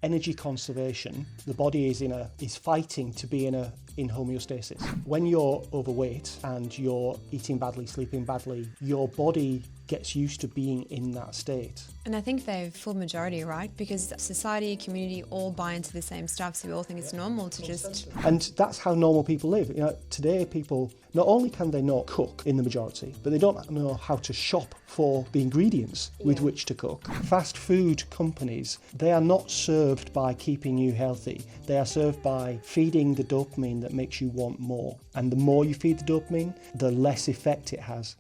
energy conservation, the body is fighting to be in homeostasis. When you're overweight and you're eating badly, sleeping badly, your body gets used to being in that state. And I think they're full majority, right? Because society, community all buy into the same stuff, so we all think it's normal to just... And that's how normal people live. Today people, not only can they not cook in the majority, but they don't know how to shop for the ingredients with which to cook. Fast food companies, they are not served by keeping you healthy. They are served by feeding the dopamine that makes you want more. And the more you feed the dopamine, the less effect it has.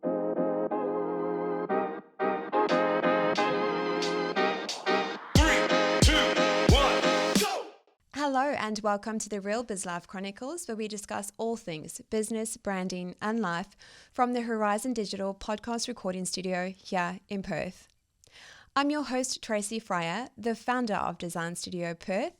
Hello and welcome to the Real Midlife Chronicles, where we discuss all things business, branding and life from the Horizon Digital podcast recording studio here in Perth. I'm your host Tracy Fryer, the founder of Design Studio Perth,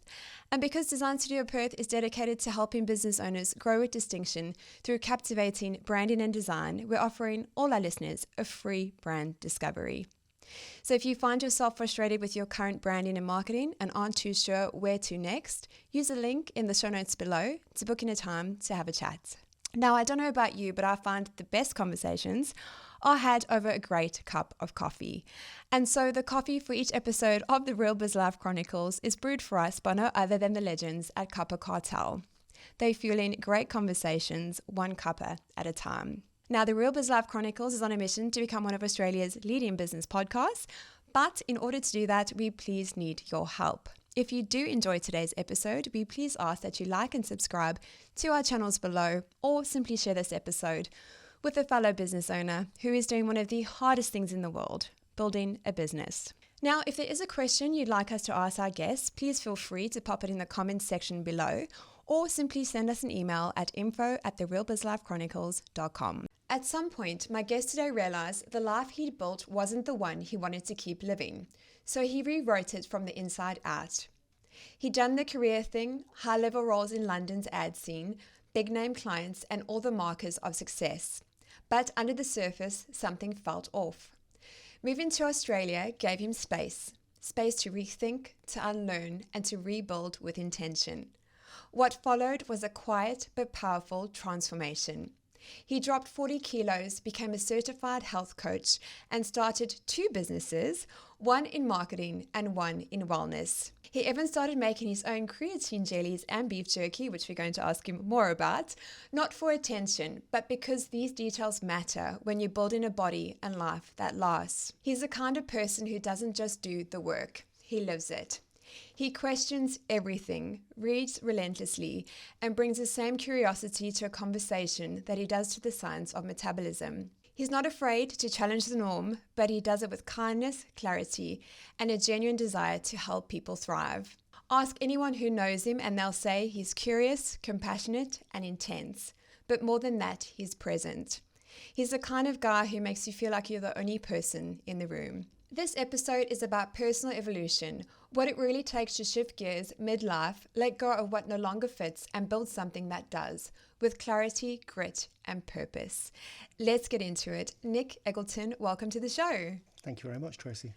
and because Design Studio Perth is dedicated to helping business owners grow with distinction through captivating branding and design, we're offering all our listeners a free brand discovery. So if you find yourself frustrated with your current branding and marketing and aren't too sure where to next, use a link in the show notes below to book in a time to have a chat. Now, I don't know about you, but I find the best conversations are had over a great cup of coffee. And so the coffee for each episode of the Real Midlife Chronicles is brewed for us by no other than the legends at Cuppa Cartel. They're fueling great conversations one cuppa at a time. Now, the Real Midlife Chronicles is on a mission to become one of Australia's leading business podcasts, but in order to do that, we please need your help. If you do enjoy today's episode, we please ask that you like and subscribe to our channels below, or simply share this episode with a fellow business owner who is doing one of the hardest things in the world, building a business. Now, if there is a question you'd like us to ask our guests, please feel free to pop it in the comments section below, or simply send us an email at info@therealbizlifechronicles.com. At some point, my guest today realized the life he'd built wasn't the one he wanted to keep living, so he rewrote it from the inside out. He'd done the career thing, high-level roles in London's ad scene, big-name clients, and all the markers of success. But under the surface, something felt off. Moving to Australia gave him space to rethink, to unlearn, and to rebuild with intention. What followed was a quiet but powerful transformation. He dropped 40 kilos, became a certified health coach, and started 2 businesses, one in marketing and one in wellness. He even started making his own creatine jellies and beef jerky, which we're going to ask him more about, not for attention, but because these details matter when you're building a body and life that lasts. He's the kind of person who doesn't just do the work, he lives it. He questions everything, reads relentlessly, and brings the same curiosity to a conversation that he does to the science of metabolism. He's not afraid to challenge the norm, but he does it with kindness, clarity, and a genuine desire to help people thrive. Ask anyone who knows him and they'll say he's curious, compassionate, and intense. But more than that, he's present. He's the kind of guy who makes you feel like you're the only person in the room. This episode is about personal evolution, what it really takes to shift gears midlife, let go of what no longer fits, and build something that does, with clarity, grit, and purpose. Let's get into it. Nick Eggleton, welcome to the show. Thank you very much, Tracy.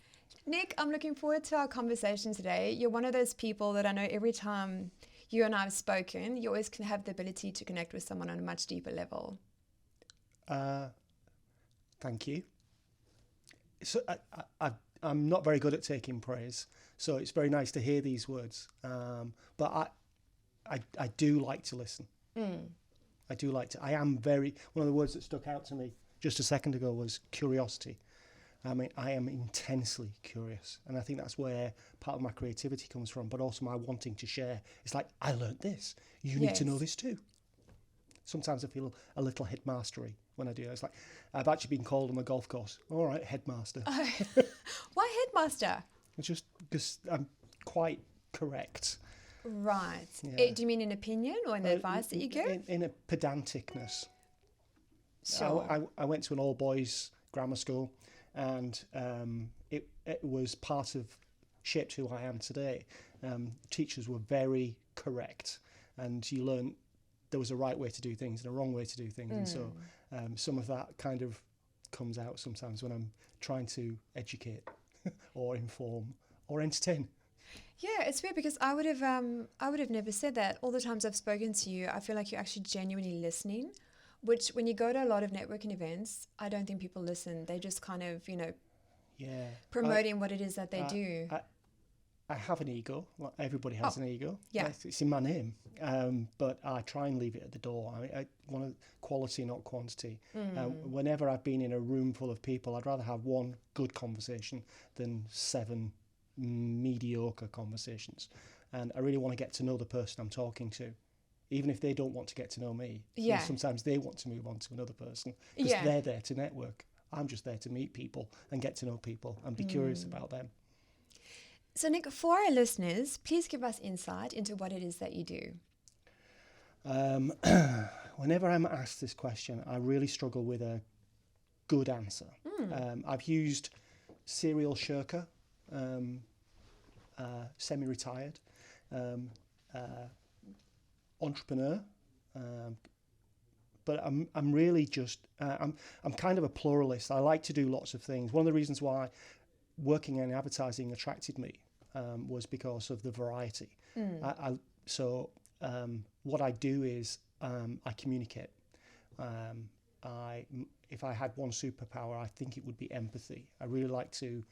Nick, I'm looking forward to our conversation today. You're one of those people that I know every time you and I have spoken, you always can have the ability to connect with someone on a much deeper level. Thank you. So I'm not very good at taking praise, so it's very nice to hear these words. But I do like to listen. I do like to. One of the words that stuck out to me just a second ago was curiosity. I mean, I am intensely curious, and I think that's where part of my creativity comes from, but also my wanting to share. It's like, I learned this. You need to know this too. Sometimes I feel a little headmastery when I do that. It's like, I've actually been called on the golf course. All right, headmaster. Why headmaster? It's just because I'm quite correct. Right. Yeah. Do you mean an opinion or an advice that you give? In a pedanticness. Sure. I went to an all-boys grammar school, and it was part of shaped who I am today. Teachers were very correct, and you learn there was a right way to do things and a wrong way to do things. And so some of that kind of comes out sometimes when I'm trying to educate or inform or entertain. Yeah, it's weird because I would have never said that. All the times I've spoken to you, I feel like you're actually genuinely listening, which when you go to a lot of networking events, I don't think people listen. They just kind of, Yeah. promoting what it is that they do. I have an ego. Like everybody has an ego. Yeah. It's in my name. But I try and leave it at the door. I want quality, not quantity. Whenever I've been in a room full of people, I'd rather have one good conversation than 7 mediocre conversations. And I really want to get to know the person I'm talking to, even if they don't want to get to know me. Yeah. Sometimes they want to move on to another person because they're there to network. I'm just there to meet people and get to know people and be curious about them. So Nick, for our listeners, please give us insight into what it is that you do. Whenever I'm asked this question, I really struggle with a good answer. I've used serial shirker, semi-retired, entrepreneur, but I'm really just I'm kind of a pluralist. I like to do lots of things. One of the reasons why working in advertising attracted me was because of the variety. What I do is I communicate. If I had one superpower, I think it would be empathy. I really like to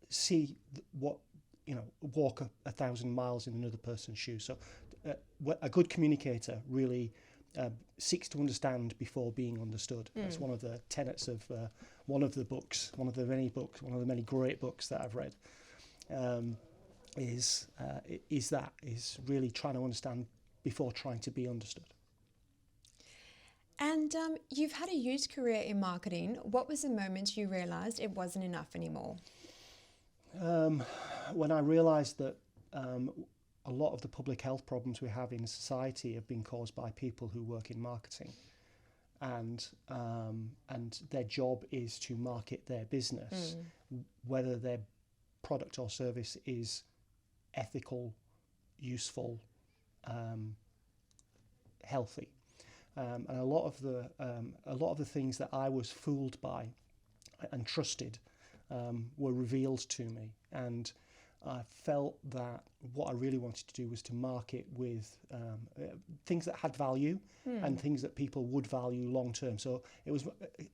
see walk 1,000 miles in another person's shoes. So a good communicator really seeks to understand before being understood. That's one of the tenets of one of the many great books that I've read. Is really trying to understand before trying to be understood. And you've had a huge career in marketing. What was the moment you realised it wasn't enough anymore? When I realised that a lot of the public health problems we have in society have been caused by people who work in marketing, and their job is to market their business, whether their product or service is ethical, useful, healthy. And a lot of the things that I was fooled by and trusted were revealed to me, and I felt that what I really wanted to do was to market with things that had value and things that people would value long term. So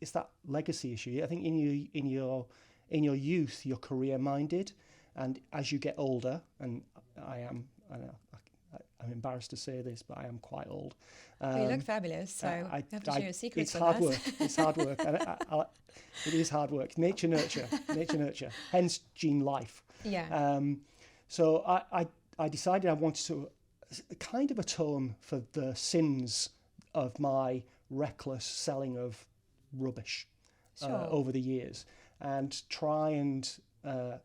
it's that legacy issue. I think in your youth you're career minded, and as you get older, and I'm embarrassed to say this, but I am quite old. You look fabulous, so I have to share your secrets with us. It's hard work. And it is hard work. Nature, nurture. Hence, gene life. Yeah. So I decided I wanted to kind of atone for the sins of my reckless selling of rubbish over the years, and try and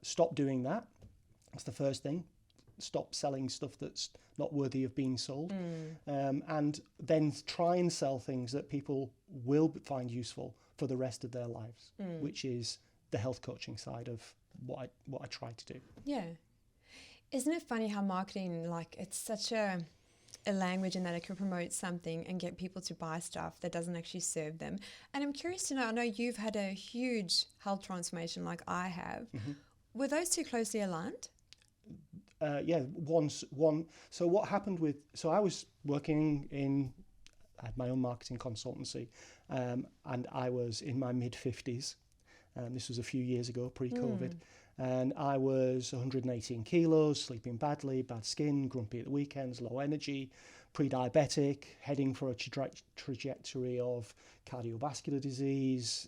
stop doing that. That's the first thing. Stop selling stuff that's not worthy of being sold, and then try and sell things that people will find useful for the rest of their lives, which is the health coaching side of what I try to do. Yeah. Isn't it funny how marketing, it's such a language in that it can promote something and get people to buy stuff that doesn't actually serve them. And I'm curious to know, I know you've had a huge health transformation like I have. Were those two closely aligned? One. So what happened so I was working I had my own marketing consultancy, and I was in my mid-50s. This was a few years ago, pre-COVID. And I was 118 kilos, sleeping badly, bad skin, grumpy at the weekends, low energy, pre-diabetic, heading for a trajectory of cardiovascular disease,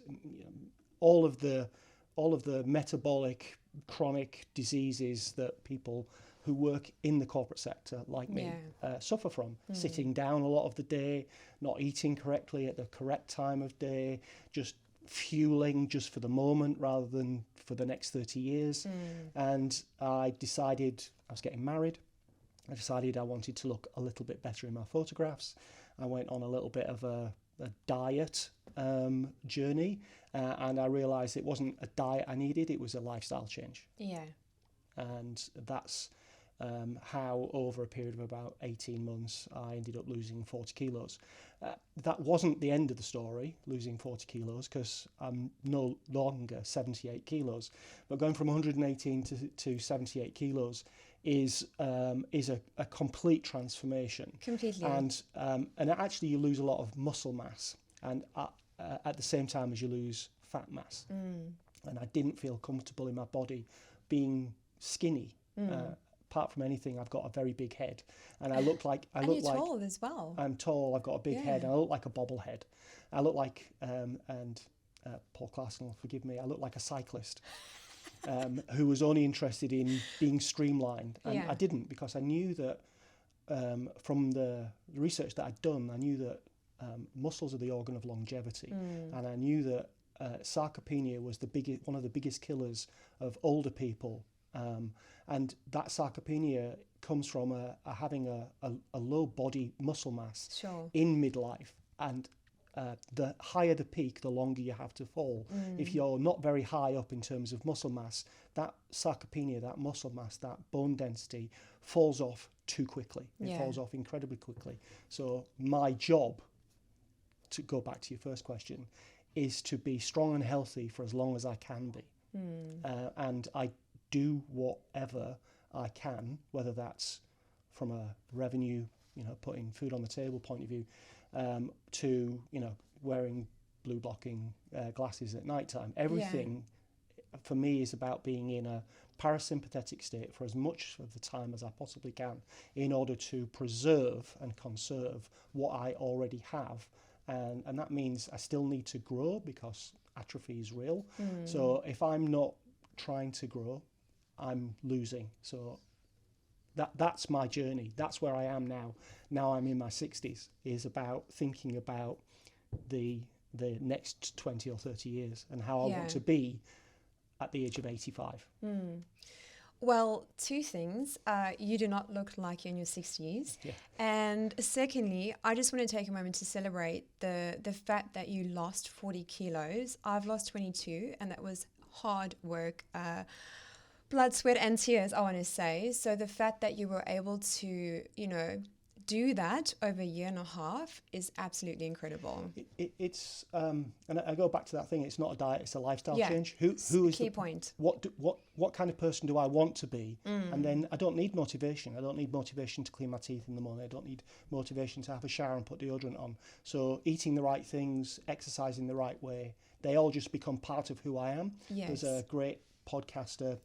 all of the metabolic chronic diseases that people who work in the corporate sector like me suffer from. Sitting down a lot of the day, not eating correctly at the correct time of day, just fueling just for the moment rather than for the next 30 years. And I decided, I was getting married, I decided I wanted to look a little bit better in my photographs. I went on a little bit of a diet journey, and I realised it wasn't a diet I needed, it was a lifestyle change. Yeah. And that's how over a period of about 18 months I ended up losing 40 kilos. That wasn't the end of the story, losing 40 kilos, because I'm no longer 78 kilos. But going from 118 to 78 kilos is a complete transformation. Completely. And actually you lose a lot of muscle mass, and at the same time as you lose fat mass. And I didn't feel comfortable in my body being skinny. Apart from anything, I've got a very big head, and I look like and you're tall as well. I'm tall. I've got a big head, and I look like a bobblehead. I look like Paul Clarkson will forgive me. I look like a cyclist who was only interested in being streamlined, and I didn't, because I knew that from the research that I'd done, I knew that muscles are the organ of longevity, and I knew that sarcopenia was one of the biggest killers of older people. And that sarcopenia comes from having a low body muscle mass in midlife, and the higher the peak, the longer you have to fall. If you're not very high up in terms of muscle mass, that sarcopenia, that muscle mass, that bone density falls off too quickly. It falls off incredibly quickly. So my job, to go back to your first question, is to be strong and healthy for as long as I can be. And I do whatever I can, whether that's from a revenue, putting food on the table point of view, to, wearing blue blocking glasses at nighttime. Everything for me is about being in a parasympathetic state for as much of the time as I possibly can, in order to preserve and conserve what I already have. And that means I still need to grow, because atrophy is real. So if I'm not trying to grow, I'm losing. So that's my journey. That's where I am now. Now I'm in my 60s, is about thinking about the next 20 or 30 years and how I want to be at the age of 85. Well, two things. You do not look like you're in your 60s. And secondly, I just want to take a moment to celebrate the fact that you lost 40 kilos. I've lost 22, and that was hard work, blood, sweat, and tears, I want to say. So the fact that you were able to, do that over a year and a half is absolutely incredible. It's and I go back to that thing. It's not a diet; it's a lifestyle change. Who is the key point? What kind of person do I want to be? And then I don't need motivation. I don't need motivation to clean my teeth in the morning. I don't need motivation to have a shower and put deodorant on. So eating the right things, exercising the right way, they all just become part of who I am. There's a great podcaster,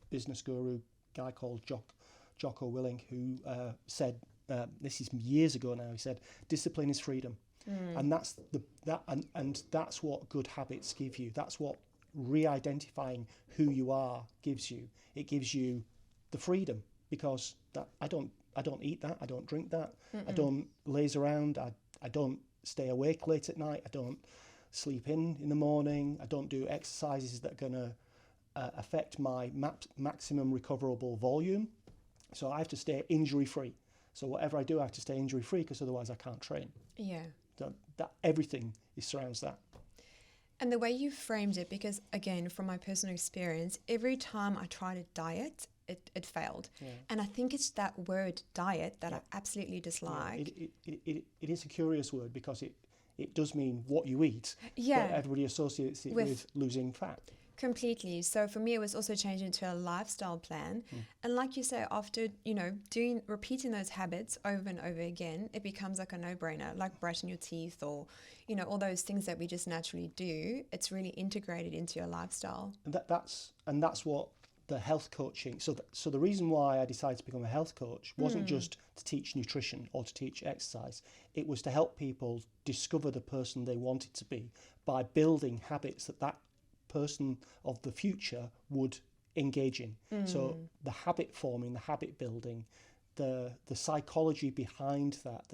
business guru guy called Jocko Willink, who said, this is years ago now, he said, discipline is freedom. And that's that's what good habits give you. That's what re-identifying who you are gives you. It gives you the freedom, because that I don't eat that, I don't drink that, I don't laze around, I don't stay awake late at night, I don't sleep in the morning, I don't do exercises that are going to affect my maximum recoverable volume. So I have to stay injury free. So whatever I do, I have to stay injury free, because otherwise I can't train. So that everything surrounds that. And the way you framed it, because again, from my personal experience, every time I tried a diet, it failed. And I think it's that word diet that I absolutely dislike. It is a curious word, because it does mean what you eat, but everybody associates it with losing fat. Completely. So for me, it was also changed into a lifestyle plan. And like you say, after, repeating those habits over and over again, it becomes like a no-brainer, like brushing your teeth or, all those things that we just naturally do. It's really integrated into your lifestyle. And that's what the health coaching. So the reason why I decided to become a health coach wasn't just to teach nutrition or to teach exercise. It was to help people discover the person they wanted to be by building habits that person of the future would engage in. So the habit forming, the habit building, the psychology behind that,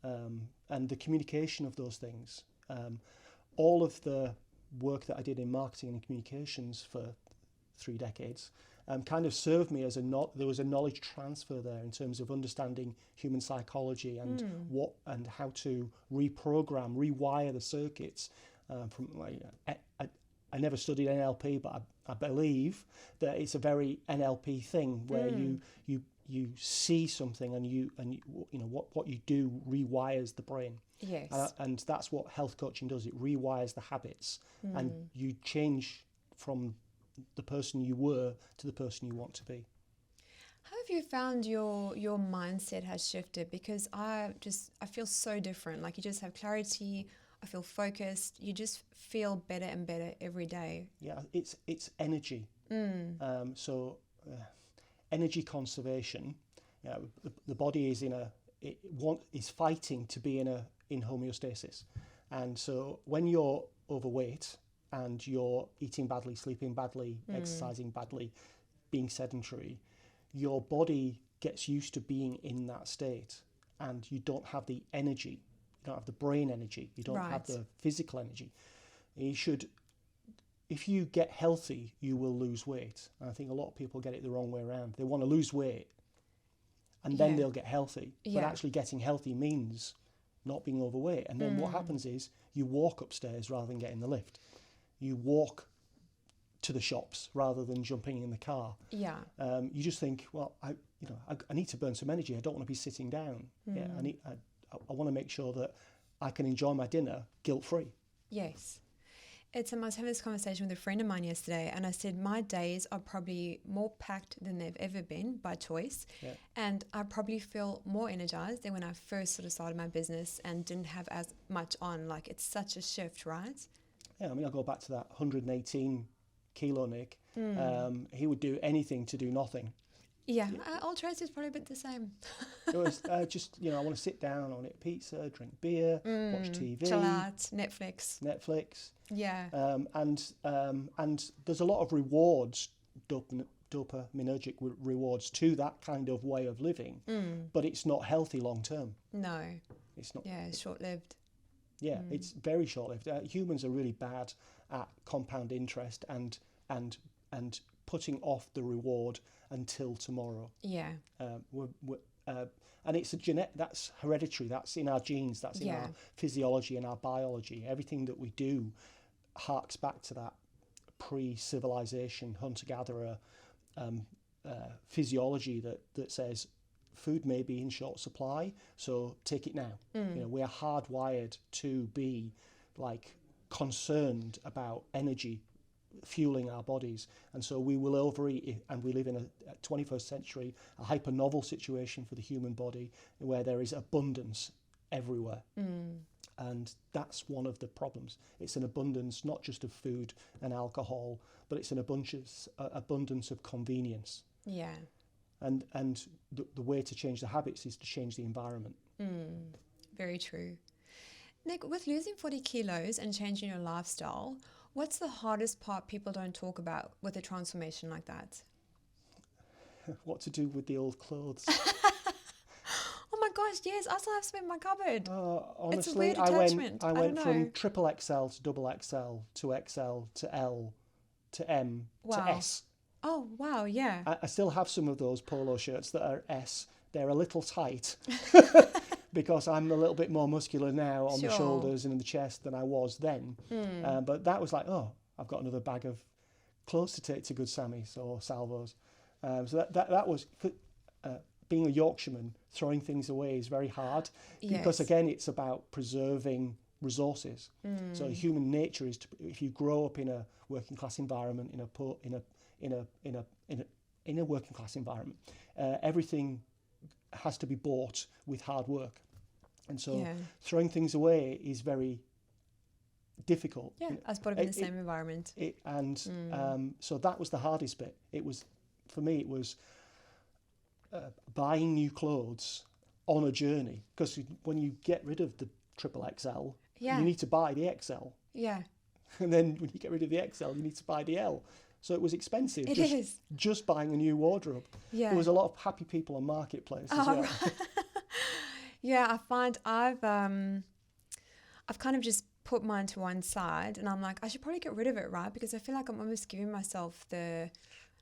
and the communication of those things, all of the work that I did in marketing and communications for 3 decades kind of served me as there was a knowledge transfer there in terms of understanding human psychology and and how to rewire the circuits from I never studied NLP, but I believe that it's a very NLP thing where you see something and you know what you do rewires the brain. Yes. And that's what health coaching does. It rewires the habits, and you change from the person you were to the person you want to be. How have you found your mindset has shifted? Because I feel so different. Like, you just have clarity. I feel focused. You just feel better and better every day. Yeah, it's energy. Energy conservation. Yeah, the body is is fighting to be in homeostasis, and so when you're overweight and you're eating badly, sleeping badly, exercising badly, being sedentary, your body gets used to being in that state, and you don't have the energy, you don't have the brain energy, you don't have the physical energy. If you get healthy, you will lose weight. And I think a lot of people get it the wrong way around. They want to lose weight and then they'll get healthy. But actually getting healthy means not being overweight. And then what happens is you walk upstairs rather than getting the lift. You walk to the shops rather than jumping in the car. Yeah. You just think, well, I need to burn some energy. I don't want to be sitting down. Yeah, I want to make sure that I can enjoy my dinner guilt-free. Yes. I was having this conversation with a friend of mine yesterday, and I said my days are probably more packed than they've ever been by choice. Yeah. And I probably feel more energized than when I first sort of started my business and didn't have as much on. Like, it's such a shift, right? Yeah, I mean, I'll go back to that 118 kilo Nick. He would do anything to do nothing. Yeah, old Tracy's probably a bit the same. It was just, I want to sit down, I want to eat pizza, drink beer, watch TV. Chill out, Netflix. Yeah. And there's a lot of rewards, dopaminergic rewards to that kind of way of living, but it's not healthy long term. No. It's not. Yeah, it's short-lived. Yeah, it's very short-lived. Humans are really bad at compound interest and putting off the reward until tomorrow. Yeah. And it's that's hereditary. That's in our genes. That's in our physiology and our biology. Everything that we do harks back to that pre-civilization hunter-gatherer physiology that says food may be in short supply, so take it now. We are hardwired to be like concerned about energy fueling our bodies, and so we will overeat, and we live in a 21st century, a hyper novel situation for the human body where there is abundance everywhere. And that's one of the problems. It's an abundance not just of food and alcohol, but it's an abundance of convenience. Yeah. And the way to change the habits is to change the environment. Very true. Nick, with losing 40 kilos and changing your lifestyle, what's the hardest part people don't talk about with a transformation like that? What to do with the old clothes. Oh my gosh, yes, I still have some in my cupboard. Honestly, it's a weird attachment. I went from triple XL to double XL to XL to L to M to S. Oh, wow, yeah. I still have some of those polo shirts that are S. They're a little tight because I'm a little bit more muscular now on the shoulders and in the chest than I was then. But that was like, I've got another bag of clothes to take to Good Sammy's or Salvo's. So that was... being a Yorkshireman, throwing things away is very hard because again, it's about preserving resources. So human nature is if you grow up in a working class environment, in a working class environment, everything has to be bought with hard work, and so throwing things away is very difficult. Yeah, as part of in the same environment. So that was the hardest bit. For me, it was. Buying new clothes on a journey, because when you get rid of the triple XL, you need to buy the XL. Yeah. And then when you get rid of the XL, you need to buy the L. So it was expensive. Just buying a new wardrobe. Yeah. There was a lot of happy people on Marketplace as well. Right. Yeah, I find I've kind of just put mine to one side, and I'm like, I should probably get rid of it, right? Because I feel like I'm almost giving myself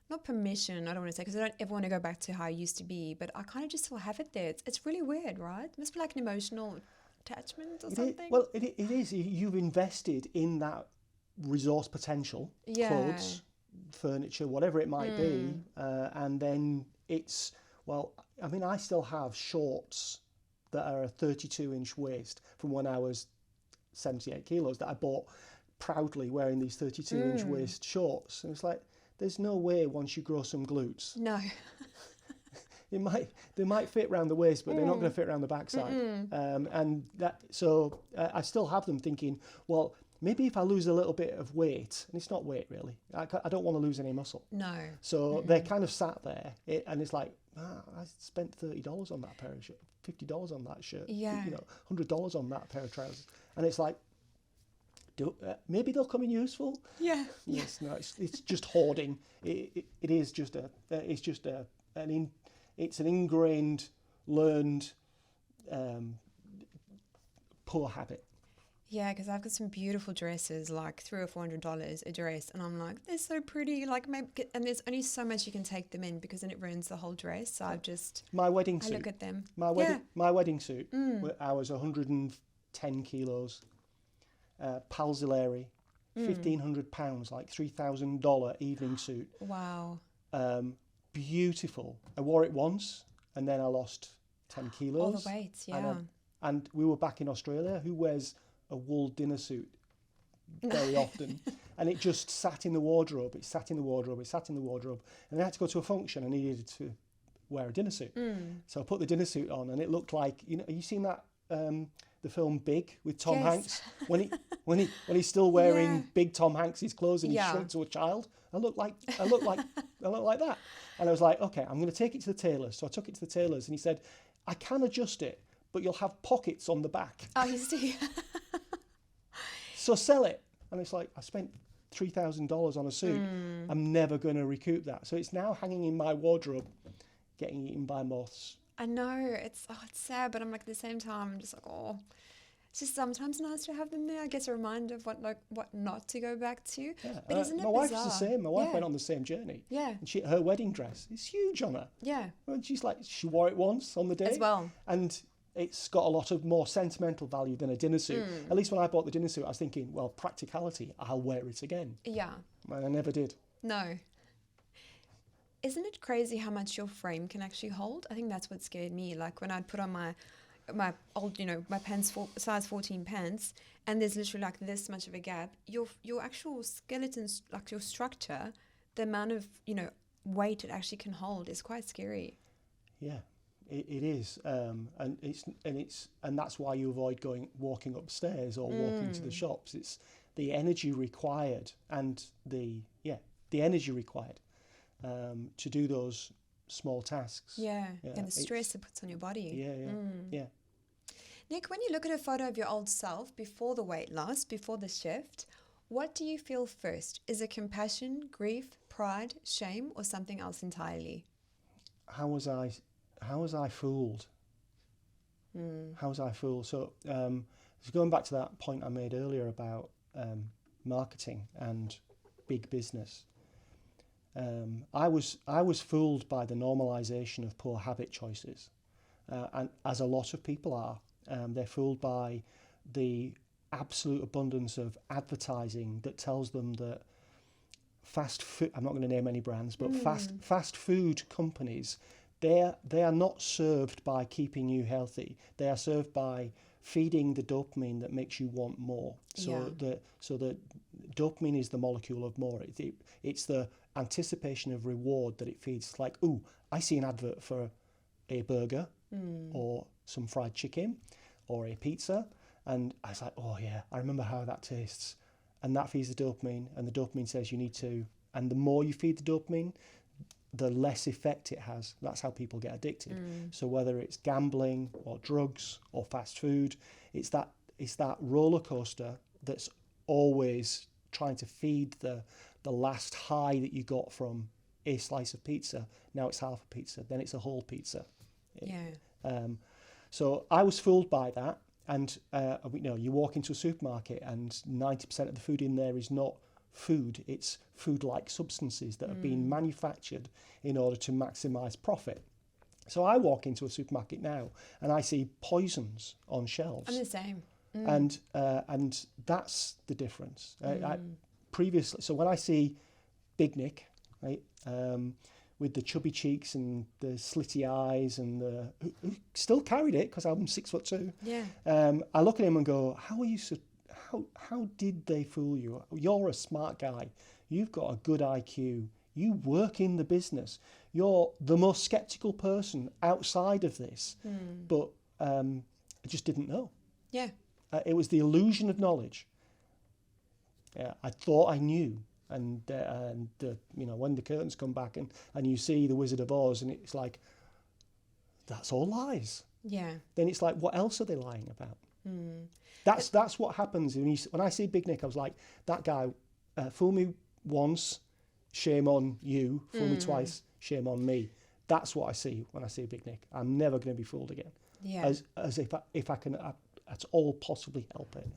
not permission, I don't want to say, because I don't ever want to go back to how I used to be, but I kind of just still have it there. It's really weird, right? It must be like an emotional attachment or something. It is. You've invested in that resource potential, Yeah. clothes, furniture, whatever it might be, and then it's, well, I mean, I still have shorts that are a 32-inch waist from when I was 78 kilos that I bought proudly wearing these 32-inch waist shorts. And it's like, there's no way once you grow some glutes, No. they might fit around the waist, but they're not going to fit around the backside. And that, so I still have them thinking, well, maybe if I lose a little bit of weight, and it's not weight really, I don't want to lose any muscle. No. So they're kind of sat there, and it's like, I spent $30 on that pair of shirts, $50 on that shirt, Yeah. $100 on that pair of trousers, and it's like, maybe they'll come in useful. Yeah. Yes, no, it's just hoarding. It is just it's an ingrained, learned, poor habit. Yeah, because I've got some beautiful dresses, like $300 or $400 a dress, and I'm like, they're so pretty. Like, maybe, and there's only so much you can take them in because then it ruins the whole dress. So I my wedding suit. look at them. My wedding suit. I was 110 kilos. Palzilleri, £1,500, like $3,000 evening suit. Wow. Beautiful. I wore it once, and then I lost 10 kilos. All the weights, yeah. And we were back in Australia. Who wears a wool dinner suit very often? And it just sat in the wardrobe. It sat in the wardrobe. And I had to go to a function. I needed to wear a dinner suit. So I put the dinner suit on, and it looked like, have you seen that the film Big with Tom Hanks when he's still wearing big Tom Hanks's clothes and he shrunk to a child? I look like that. And I was like, okay, I'm going to take it to the tailors. So I took it to the tailors, and he said, I can adjust it, but you'll have pockets on the back. Oh, you see. So sell it. And it's like, I spent $3,000 on a suit. I'm never going to recoup that. So it's now hanging in my wardrobe, getting eaten by moths. I know, it's sad, but I'm like, at the same time, I'm just like, oh, it's just sometimes nice to have them there. I guess a reminder of what not to go back to. Yeah. But isn't it my wife's bizarre? the same. My wife went on the same journey. Yeah. And her wedding dress is huge on her. Yeah. And she's like, she wore it once on the day. As well. And it's got a lot of more sentimental value than a dinner suit. At least when I bought the dinner suit, I was thinking, well, practicality, I'll wear it again. Yeah. And I never did. No. Isn't it crazy how much your frame can actually hold? I think that's what scared me. Like when I'd put on my old, my pants, size 14 pants, and there's literally like this much of a gap. Your actual skeleton, like your structure, the amount of weight it actually can hold is quite scary. Yeah, it is, and that's why you avoid walking upstairs or walking to the shops. It's the energy required and the energy required. To do those small tasks. Yeah, and the stress it puts on your body. Yeah. Nick, when you look at a photo of your old self before the weight loss, before the shift, what do you feel first? Is it compassion, grief, pride, shame, or something else entirely? How was I fooled? How was I fooled? So going back to that point I made earlier about marketing and big business. I was fooled by the normalization of poor habit choices, and as a lot of people are, they're fooled by the absolute abundance of advertising that tells them that fast food. I'm not going to name any brands, but fast food companies, they are not served by keeping you healthy. They are served by feeding the dopamine that makes you want more. So the dopamine is the molecule of more. It's the anticipation of reward that it feeds. Like, ooh, I see an advert for a burger or some fried chicken or a pizza, and I was like, oh yeah, I remember how that tastes. And that feeds the dopamine, and the dopamine says you need to, and the more you feed the dopamine, the less effect it has. That's how people get addicted. So whether it's gambling or drugs or fast food, it's that roller coaster that's always trying to feed the last high that you got from a slice of pizza. Now it's half a pizza, then it's a whole pizza. Yeah. So I was fooled by that, and you walk into a supermarket and 90% of the food in there is not food, it's food-like substances that have been manufactured in order to maximize profit. So I walk into a supermarket now and I see poisons on shelves. I'm the same. and that's the difference. Previously, so when I see Big Nick, right, with the chubby cheeks and the slitty eyes and who still carried it because I'm 6'2". Yeah. I look at him and go, how are you so? How did they fool you? You're a smart guy. You've got a good IQ. You work in the business. You're the most skeptical person outside of this. But I just didn't know. Yeah. It was the illusion of knowledge. I thought I knew. And when the curtains come back and you see the Wizard of Oz and it's like, that's all lies. Yeah. Then it's like, what else are they lying about? That's what happens when I see Big Nick. I was like, that guy, fool me once, shame on you. Fool me twice, shame on me. That's what I see when I see Big Nick. I'm never going to be fooled again. Yeah. As if I can at all possibly help it.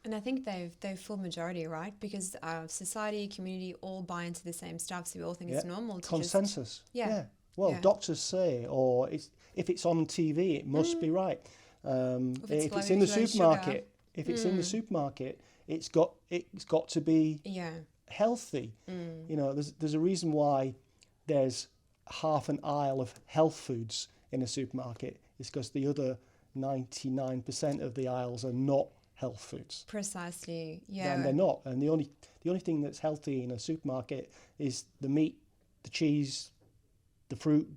And I think they've full majority, right? Because society, community all buy into the same stuff, so we all think it's normal to consensus. Yeah. Well, doctors say, or if it's on TV, it must be right. If it's in the supermarket, it's got to be healthy. There's a reason why there's half an aisle of health foods in a supermarket. It's because the other 99% of the aisles are not health foods. Precisely. Yeah. And they're not. And the only thing that's healthy in a supermarket is the meat, the cheese, the fruit,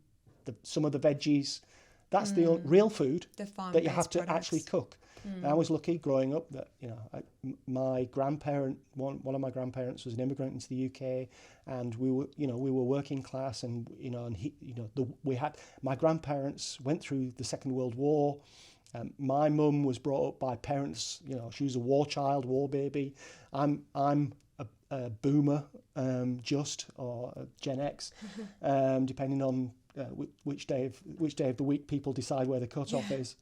some of the veggies. That's the real food that you have to actually cook. And I was lucky growing up that my grandparent, one of my grandparents was an immigrant into the UK, and we were working class, and my grandparents went through the Second World War. My mum was brought up by parents. She was a war child, war baby. I'm a boomer, or a Gen X, depending on which day of the week people decide where the cutoff is.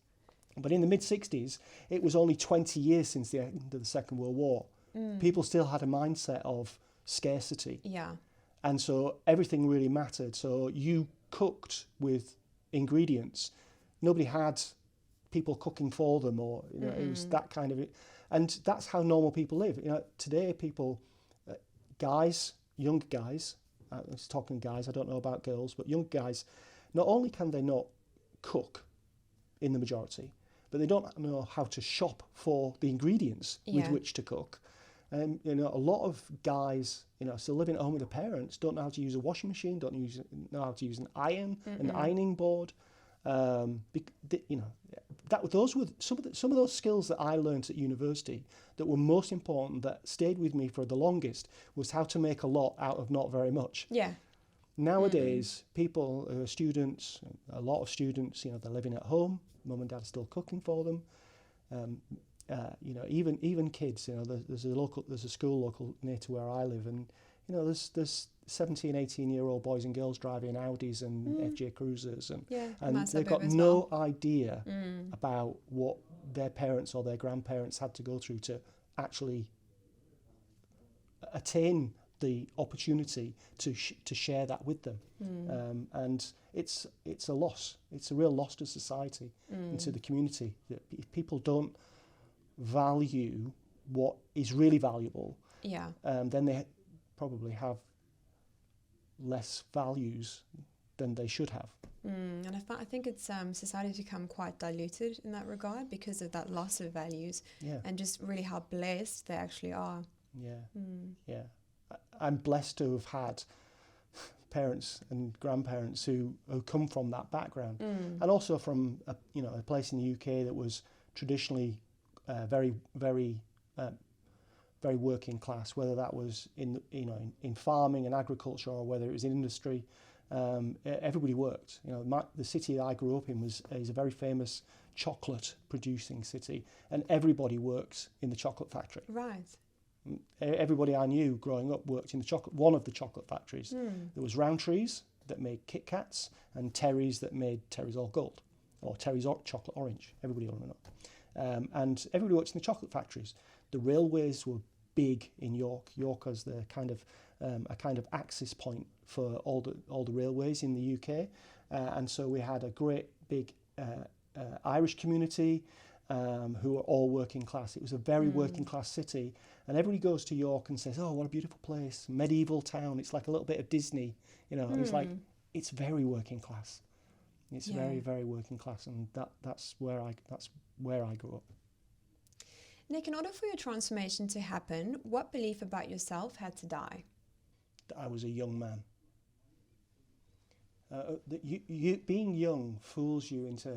But in the mid-60s, it was only 20 years since the end of the Second World War. People still had a mindset of scarcity. Yeah. And so everything really mattered. So you cooked with ingredients. Nobody had people cooking for them, or it was that kind of it. And that's how normal people live. Today people, young guys, I was talking guys, I don't know about girls, but young guys, not only can they not cook in the majority, but they don't know how to shop for the ingredients with which to cook. And a lot of guys, still living at home with their parents, don't know how to use a washing machine, don't know how to use an iron, an ironing board. Those were some of those skills that I learned at university that were most important, that stayed with me for the longest, was how to make a lot out of not very much. Yeah. Nowadays, people who are students, a lot of students, they're living at home. Mum and dad are still cooking for them. Even kids. There's a school local near to where I live, and there's 17, 18-year-old boys and girls driving Audis and FJ Cruisers, and they've got no idea about what their parents or their grandparents had to go through to actually attain the opportunity to share that with them. And it's a loss. It's a real loss to society and to the community. If people don't value what is really valuable, then they probably have less values than they should have. And I think it's society's become quite diluted in that regard because of that loss of values, and just really how blessed they actually are. Yeah. I'm blessed to have had parents and grandparents who come from that background, and also from a place in the UK that was traditionally very, very, very working class. Whether that was in farming and agriculture, or whether it was in industry, everybody worked. The city that I grew up in is a very famous chocolate producing city, and everybody works in the chocolate factory. Right. Everybody I knew growing up worked in one of the chocolate factories. There was Rowntree's that made Kit Kats, and Terry's that made Terry's All Gold, or Terry's Chocolate Orange. Everybody will know. And everybody works in the chocolate factories. The railways were big in York. York was the kind of access point for all the railways in the UK, and so we had a great big Irish community. who are all working class. It was a very working class city, and everybody goes to York and says, "Oh, what a beautiful place, medieval town. It's like a little bit of Disney, you know." And it's like, it's very working class. It's very, very working class, and that's where I grew up. Nick, in order for your transformation to happen, what belief about yourself had to die? That I was a young man. Being young fools you into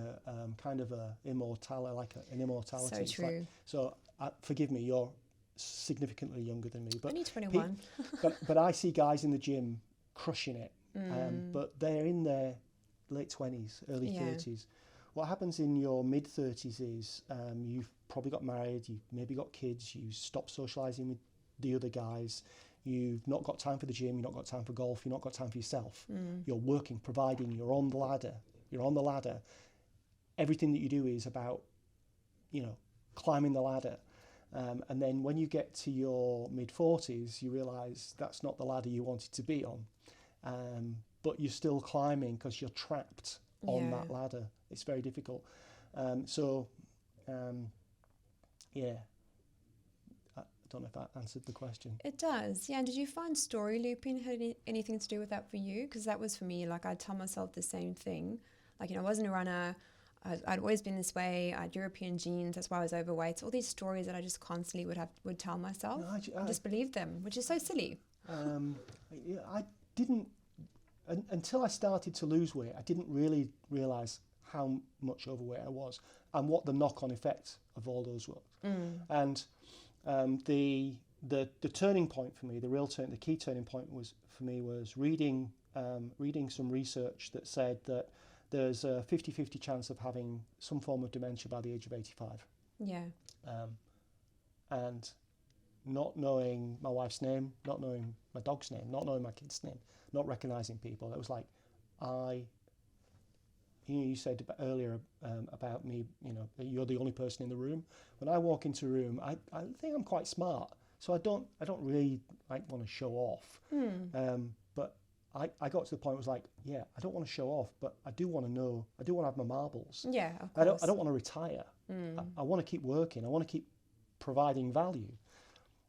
kind of an immortality. So true. Forgive me, you're significantly younger than me, but only 21. but I see guys in the gym crushing it, but they're in their late 20s, early 30s. What happens in your mid 30s is you've probably got married, you've maybe got kids, you stop socialising with the other guys. You've not got time for the gym, you've not got time for golf, you've not got time for yourself. You're working, providing, you're on the ladder. Everything that you do is about, climbing the ladder. And then when you get to your mid-40s, you realise that's not the ladder you wanted to be on. But you're still climbing because you're trapped on that ladder. It's very difficult. I don't know if that answered the question. It does, yeah. And did you find story looping had anything to do with that for you? Because that was for me, like I'd tell myself the same thing. Like, I wasn't a runner. I'd always been this way. I had European genes. That's why I was overweight. All these stories that I just constantly would tell myself. No, I just believed them, which is so silly. I didn't, until I started to lose weight, I didn't really realise how much overweight I was and what the knock-on effect of all those was. And the turning point for me, the key turning point was reading some research that said that there's a 50-50 chance of having some form of dementia by the age of 85. Yeah. And not knowing my wife's name, not knowing my dog's name, not knowing my kid's name, not recognising people, it was like you said earlier about me, you're the only person in the room. When I walk into a room, I think I'm quite smart, so I don't really want to show off. But I got to the point where it was like, I don't want to show off, but I do want to know. I do want to have my marbles. Yeah, of course. I don't want to retire. I want to keep working. I want to keep providing value.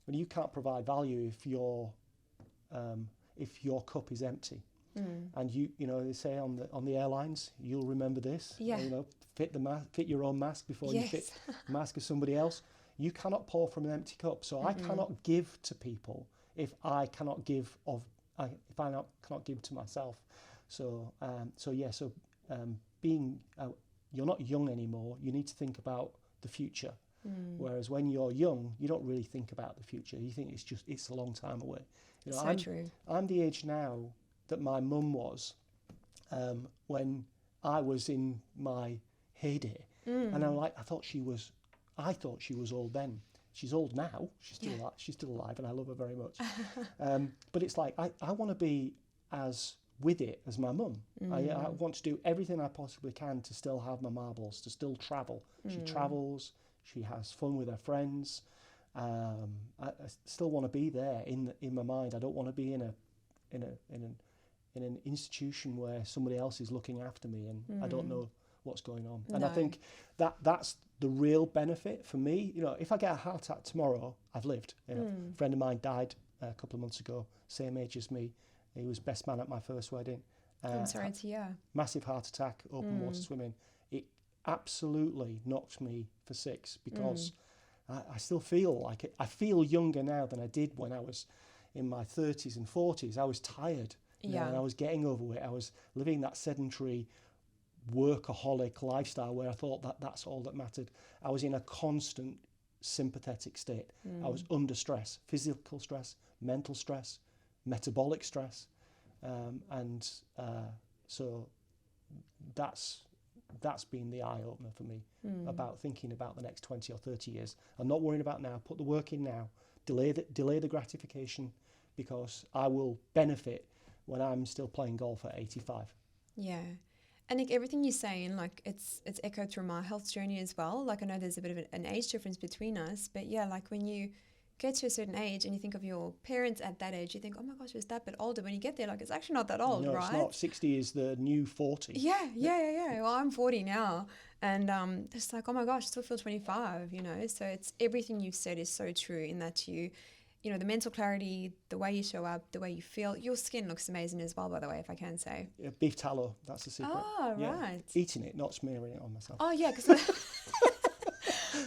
But you can't provide value if your cup is empty. And they say on the airlines, you'll remember this. Yeah. Fit your own mask before you fit the mask of somebody else. You cannot pour from an empty cup. So I cannot give to people if I cannot give cannot give to myself. Being you're not young anymore. You need to think about the future. Whereas when you're young, you don't really think about the future. You think it's a long time away. True. I'm the age now that my mum was when I was in my heyday, and I thought she was old then. She's old now. She's still alive, and I love her very much. But it's like I want to be as with it as my mum. I want to do everything I possibly can to still have my marbles, to still travel. She travels. She has fun with her friends. I still want to be there in my mind. I don't want to be in an institution where somebody else is looking after me and I don't know what's going on. And I think that's the real benefit for me. If I get a heart attack tomorrow, I've lived. A friend of mine died a couple of months ago, same age as me. He was best man at my first wedding. I'm sorry to hear. Massive heart attack, open water swimming. It absolutely knocked me for six because I still feel like it. I feel younger now than I did when I was in my 30s and 40s. I was tired. And I was getting overweight. I was living that sedentary, workaholic lifestyle where I thought that's all that mattered. I was in a constant sympathetic state. I was under stress, physical stress, mental stress, metabolic stress. So that's been the eye-opener for me about thinking about the next 20 or 30 years. I'm not worrying about now. Put the work in now. Delay the gratification because I will benefit when I'm still playing golf at 85. Yeah. And like everything you're saying, like it's echoed through my health journey as well. Like I know there's a bit of an age difference between us, but yeah, like when you get to a certain age and you think of your parents at that age, you think, oh my gosh, it's that bit older. When you get there, like it's actually not that old, no, right? It's not. 60 is the new 40. Yeah. Well, I'm 40 now. And it's like, oh my gosh, I still feel 25, you know. So it's everything you've said is so true in that you know, the mental clarity, the way you show up, the way you feel. Your skin looks amazing as well, by the way, if I can say. Yeah, beef tallow, that's the secret. Oh, yeah. right. Eating it, not smearing it on myself. Oh, yeah, because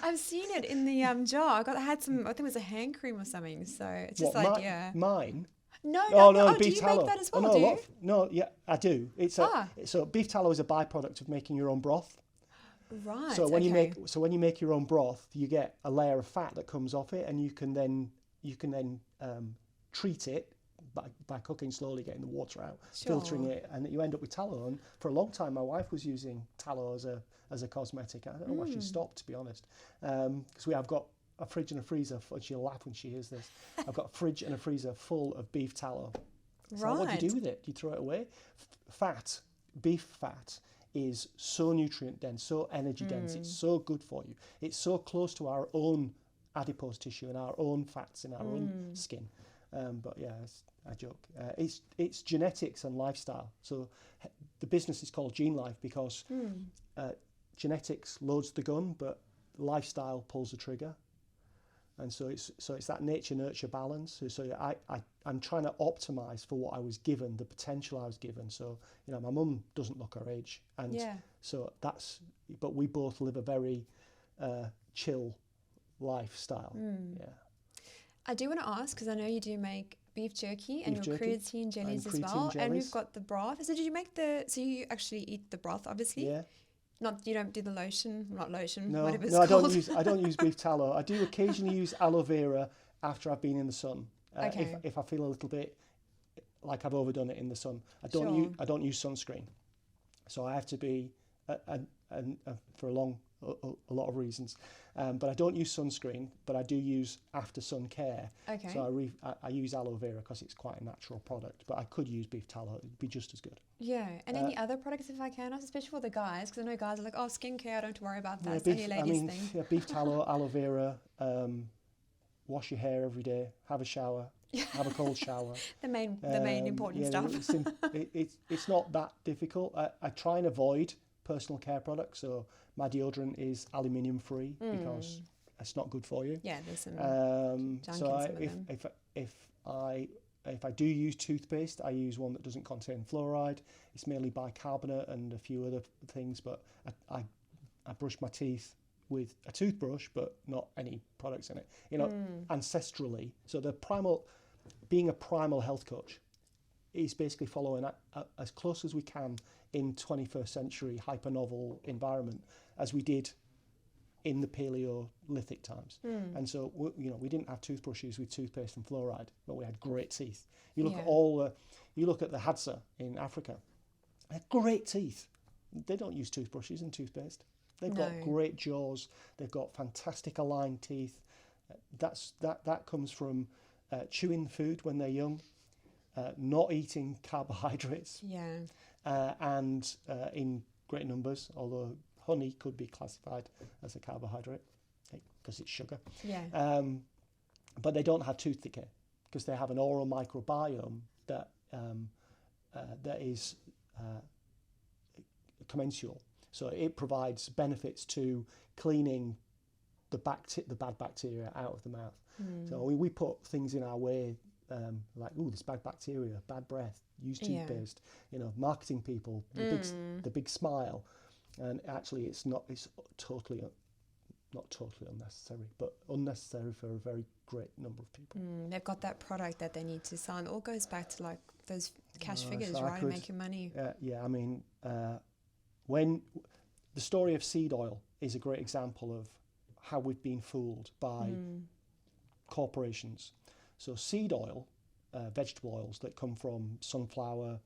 I've seen it in the jar. I had some, I think it was a hand cream or something. So it's just Mine? No. No, Oh, beef do you tallow. make that as well? Oh, do you? No, yeah, I do. So beef tallow is a byproduct of making your own broth. Right. So when you make your own broth, you get a layer of fat that comes off it, and you can then treat it by cooking slowly, getting the water out, filtering it, and you end up with tallow. And for a long time, my wife was using tallow as a cosmetic. I don't know why she stopped, to be honest, because I've got a fridge and a freezer. And she'll laugh when she hears this. I've got a fridge and a freezer full of beef tallow. So what do you do with it? Do you throw it away? Beef fat is so nutrient dense, so energy dense. It's so good for you. It's so close to our own adipose tissue and our own fats in our own skin. But yeah, I joke. It's genetics and lifestyle. So the business is called Gene Life because genetics loads the gun, but lifestyle pulls the trigger. And so it's that nature-nurture balance. So I'm trying to optimize for what I was given, the potential I was given. So, you know, my mum doesn't look her age. And so but we both live a very chill lifestyle. Yeah. I do want to ask, because I know you do make beef jerky and your jerky creatine jellies as well. And we've got the broth. So did you make so you actually eat the broth, obviously? Yeah. You don't do the lotion, not lotion, No, whatever it's no, called. I don't use beef tallow. I do occasionally use aloe vera after I've been in the sun. Okay. If I feel a little bit like I've overdone it in the sun. I don't use sunscreen. So I have to be for a lot of reasons. But I don't use sunscreen, but I do use after sun care. Okay. So I use aloe vera because it's quite a natural product, but I could use beef tallow. It'd be just as good. Yeah. And any other products if I can, especially for the guys, because I know guys are like, oh, skincare, don't worry about that. It's only a ladies thing. Yeah, beef tallow, aloe vera, wash your hair every day, have a shower, have a cold shower. the main important stuff. It's not that difficult. I try and avoid personal care products. So my deodorant is aluminium free because it's not good for you. Yeah, there's some junk if I do use toothpaste, I use one that doesn't contain fluoride. It's mainly bicarbonate and a few other things, but I brush my teeth with a toothbrush, but not any products in it. You know, ancestrally. So being a primal health coach is basically following as close as we can in 21st century hyper-novel environment as we did in the Paleolithic times. And so, we didn't have toothbrushes with toothpaste and fluoride, but we had great teeth. You look at the Hadza in Africa, they have great teeth. They don't use toothbrushes and toothpaste. They've got great jaws. They've got fantastic aligned teeth. That comes from chewing food when they're young, not eating carbohydrates, and in great numbers, although honey could be classified as a carbohydrate because it's sugar. But they don't have tooth decay because they have an oral microbiome that is commensal. So it provides benefits to cleaning the bad bacteria out of the mouth. So we put things in our way like, there's bad bacteria, bad breath, use toothpaste. Marketing people, the big smile, and actually it's not totally unnecessary, but unnecessary for a very great number of people. They've got that product that they need to sell. It all goes back to like those cash figures, right? And making money. I mean, when the story of seed oil is a great example of how we've been fooled by corporations. So seed oil, vegetable oils that come from sunflower,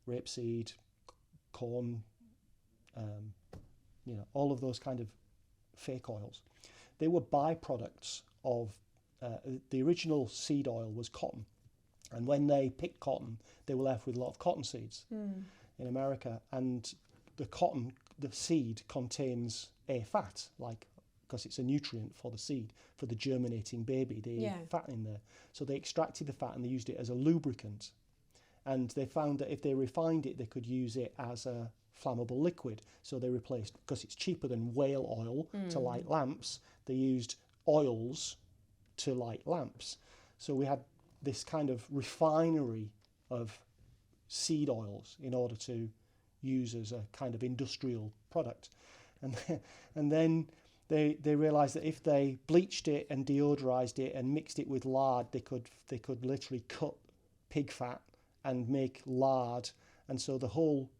rapeseed, corn, all of those kind of fake oils, they were byproducts of the original seed oil was cotton. And when they picked cotton, they were left with a lot of cotton seeds in America. And the seed contains a fat, because it's a nutrient for the seed, for the germinating baby, fat in there. So they extracted the fat and they used it as a lubricant. And they found that if they refined it, they could use it as a flammable liquid. So they replaced, because it's cheaper than whale oil to light lamps, they used oils to light lamps. So we had this kind of refinery of seed oils in order to use as a kind of industrial product. And then they realised that if they bleached it and deodorized it and mixed it with lard, they could literally cut pig fat and make lard. And so the whole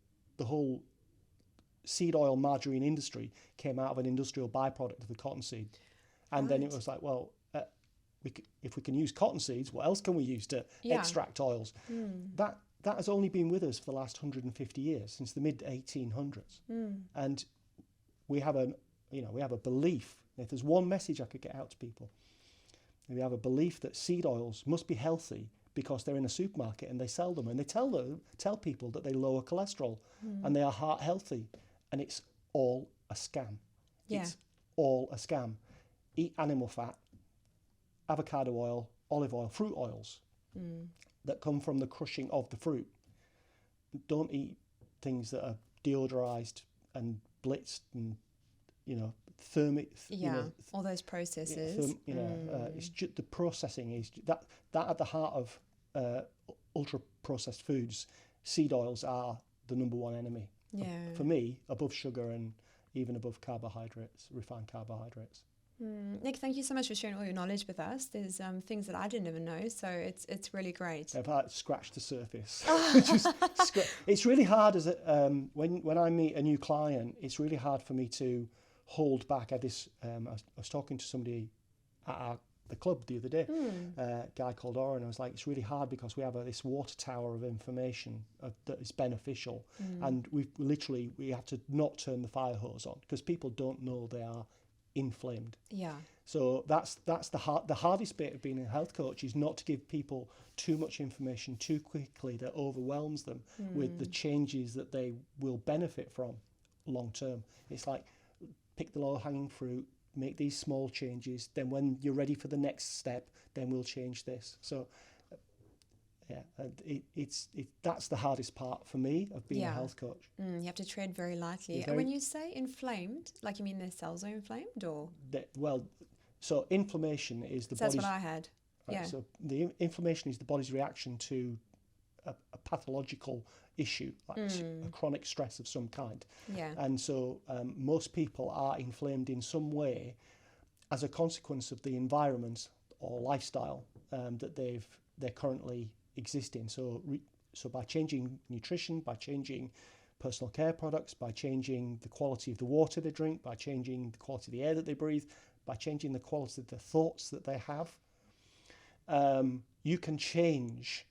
seed oil margarine industry came out of an industrial byproduct of the cottonseed. And then it was like, well, if we can use cotton seeds, what else can we use to extract oils? That has only been with us for the last 150 years, since the mid 1800s. And we have a belief. If there's one message I could get out to people, we have a belief that seed oils must be healthy because they're in a supermarket and they sell them, and they tell people that they lower cholesterol and they are heart healthy, and it's all a scam. It's all a scam. Eat animal fat, avocado oil, olive oil, fruit oils that come from the crushing of the fruit. Don't eat things that are deodorized and blitzed and thermic. All those processes. It's just the processing is that at the heart of ultra processed foods. Seed oils are the number one enemy. For me, above sugar and even above carbohydrates, refined carbohydrates. Nick, thank you so much for sharing all your knowledge with us. There's things that I didn't even know, so it's really great. I've scratched the surface. It's really hard when I meet a new client. It's really hard for me to hold back. I was talking to somebody at the club the other day, a guy called Oren. I was like, it's really hard because we have this water tower of information that is beneficial, and we have to not turn the fire hose on because people don't know they are inflamed. So that's the hardest bit of being a health coach, is not to give people too much information too quickly that overwhelms them with the changes that they will benefit from long term. It's like, pick the low hanging fruit, make these small changes, then when you're ready for the next step, then we'll change this. So that's the hardest part for me of being a health coach. You have to tread very lightly. And when you say inflamed, like, you mean their cells are inflamed, or? So inflammation is the body's... That's what I had. So the inflammation is the body's reaction to a pathological issue, like a chronic stress of some kind. And so most people are inflamed in some way as a consequence of the environment or lifestyle that they're currently existing. So by changing nutrition, by changing personal care products, by changing the quality of the water they drink, by changing the quality of the air that they breathe, by changing the quality of the thoughts that they have, you can change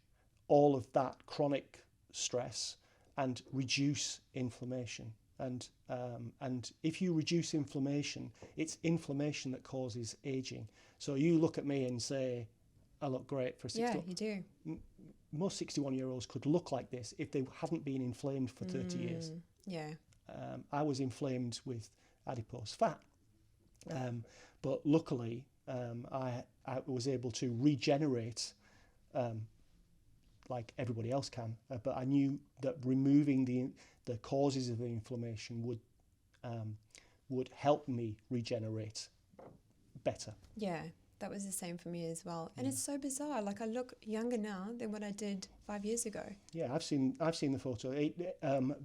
all of that chronic stress and reduce inflammation. And if you reduce inflammation, it's inflammation that causes aging. So you look at me and say, I look great for 60. Yeah, you do. Most 61-year-olds could look like this if they hadn't been inflamed for 30 years. I was inflamed with adipose fat. But luckily, I was able to regenerate like everybody else can. But I knew that removing the causes of the inflammation would help me regenerate better. Yeah, that was the same for me as well. And it's so bizarre. Like, I look younger now than what I did 5 years ago. Yeah, I've seen the photo.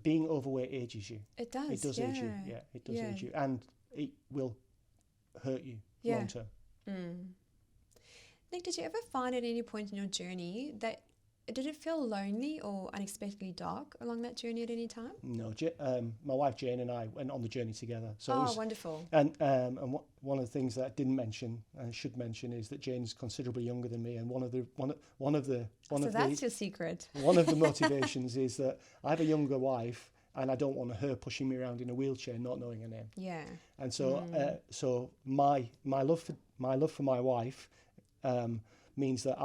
Being overweight ages you. It does. It does age you. Yeah, it does age you, and it will hurt you long term. Nick, did you ever find at any point in your journey did it feel lonely or unexpectedly dark along that journey at any time? No, my wife Jane and I went on the journey together. So wonderful. And one of the things that I didn't mention and should mention is that Jane's considerably younger than me, and that's your secret. One of the motivations is that I have a younger wife, and I don't want her pushing me around in a wheelchair, not knowing her name. Yeah. And so my love for my wife means that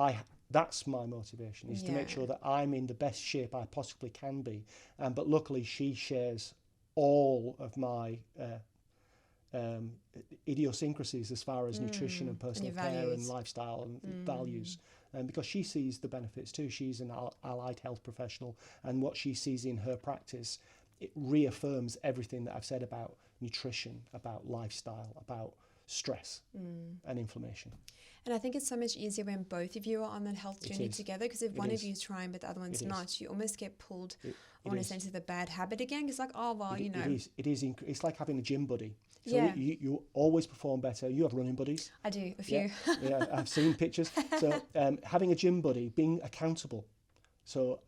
that's my motivation, is to make sure that I'm in the best shape I possibly can be. But luckily, she shares all of my idiosyncrasies as far as nutrition and personal care and lifestyle and values. Because she sees the benefits too. She's an allied health professional, and what she sees in her practice it reaffirms everything that I've said about nutrition, about lifestyle, about stress and inflammation. And I think it's so much easier when both of you are on that health journey together, because if one of you is trying but the other one's not, you almost get pulled, I want to say, into the bad habit again. It's like, oh, well, you know. It is. It's like having a gym buddy. So you always perform better. You have running buddies. I do, a few. Yeah, I've seen pictures. So having a gym buddy, being accountable. So,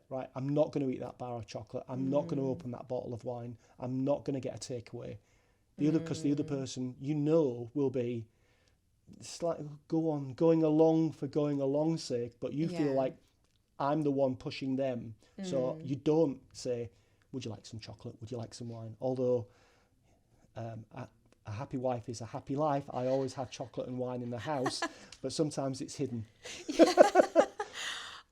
right, I'm not going to eat that bar of chocolate. I'm not going to open that bottle of wine. I'm not going to get a takeaway. Because the other person, will be, it's like, going along for going along's sake, but you feel like I'm the one pushing them. So you don't say, would you like some chocolate? Would you like some wine? Although a happy wife is a happy life. I always have chocolate and wine in the house, but sometimes it's hidden.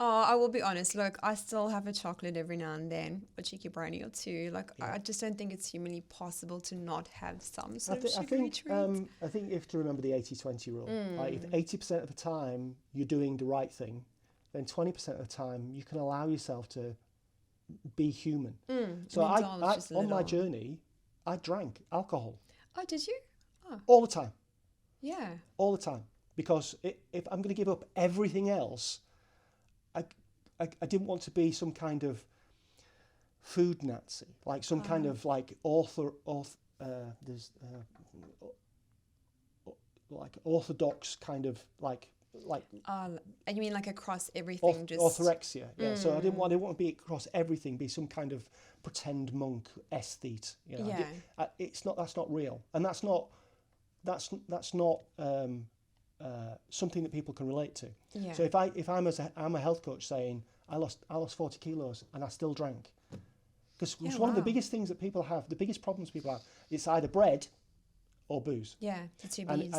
Oh, I will be honest. Look, I still have a chocolate every now and then, a cheeky brownie or two. Like, I just don't think it's humanly possible to not have some sort of sugary treat. I think you have to remember the 80-20 rule. Like, if 80% of the time you're doing the right thing, then 20% of the time you can allow yourself to be human. So on my journey, I drank alcohol. Oh, did you? Oh. All the time. Yeah. All the time. Because if I'm going to give up everything else, I didn't want to be some kind of food Nazi, like some kind of like like orthodox kind of like. You mean like across everything? Orthorexia, yeah. So I didn't want to be across everything, be some kind of pretend monk aesthete. You know, that's not real, and that's not something that people can relate to. Yeah. So if I'm a health coach saying I lost 40 kilos and I still drank, because it's one of the biggest things that people have, the biggest problems people have, it's either bread or booze. Yeah, the two B's.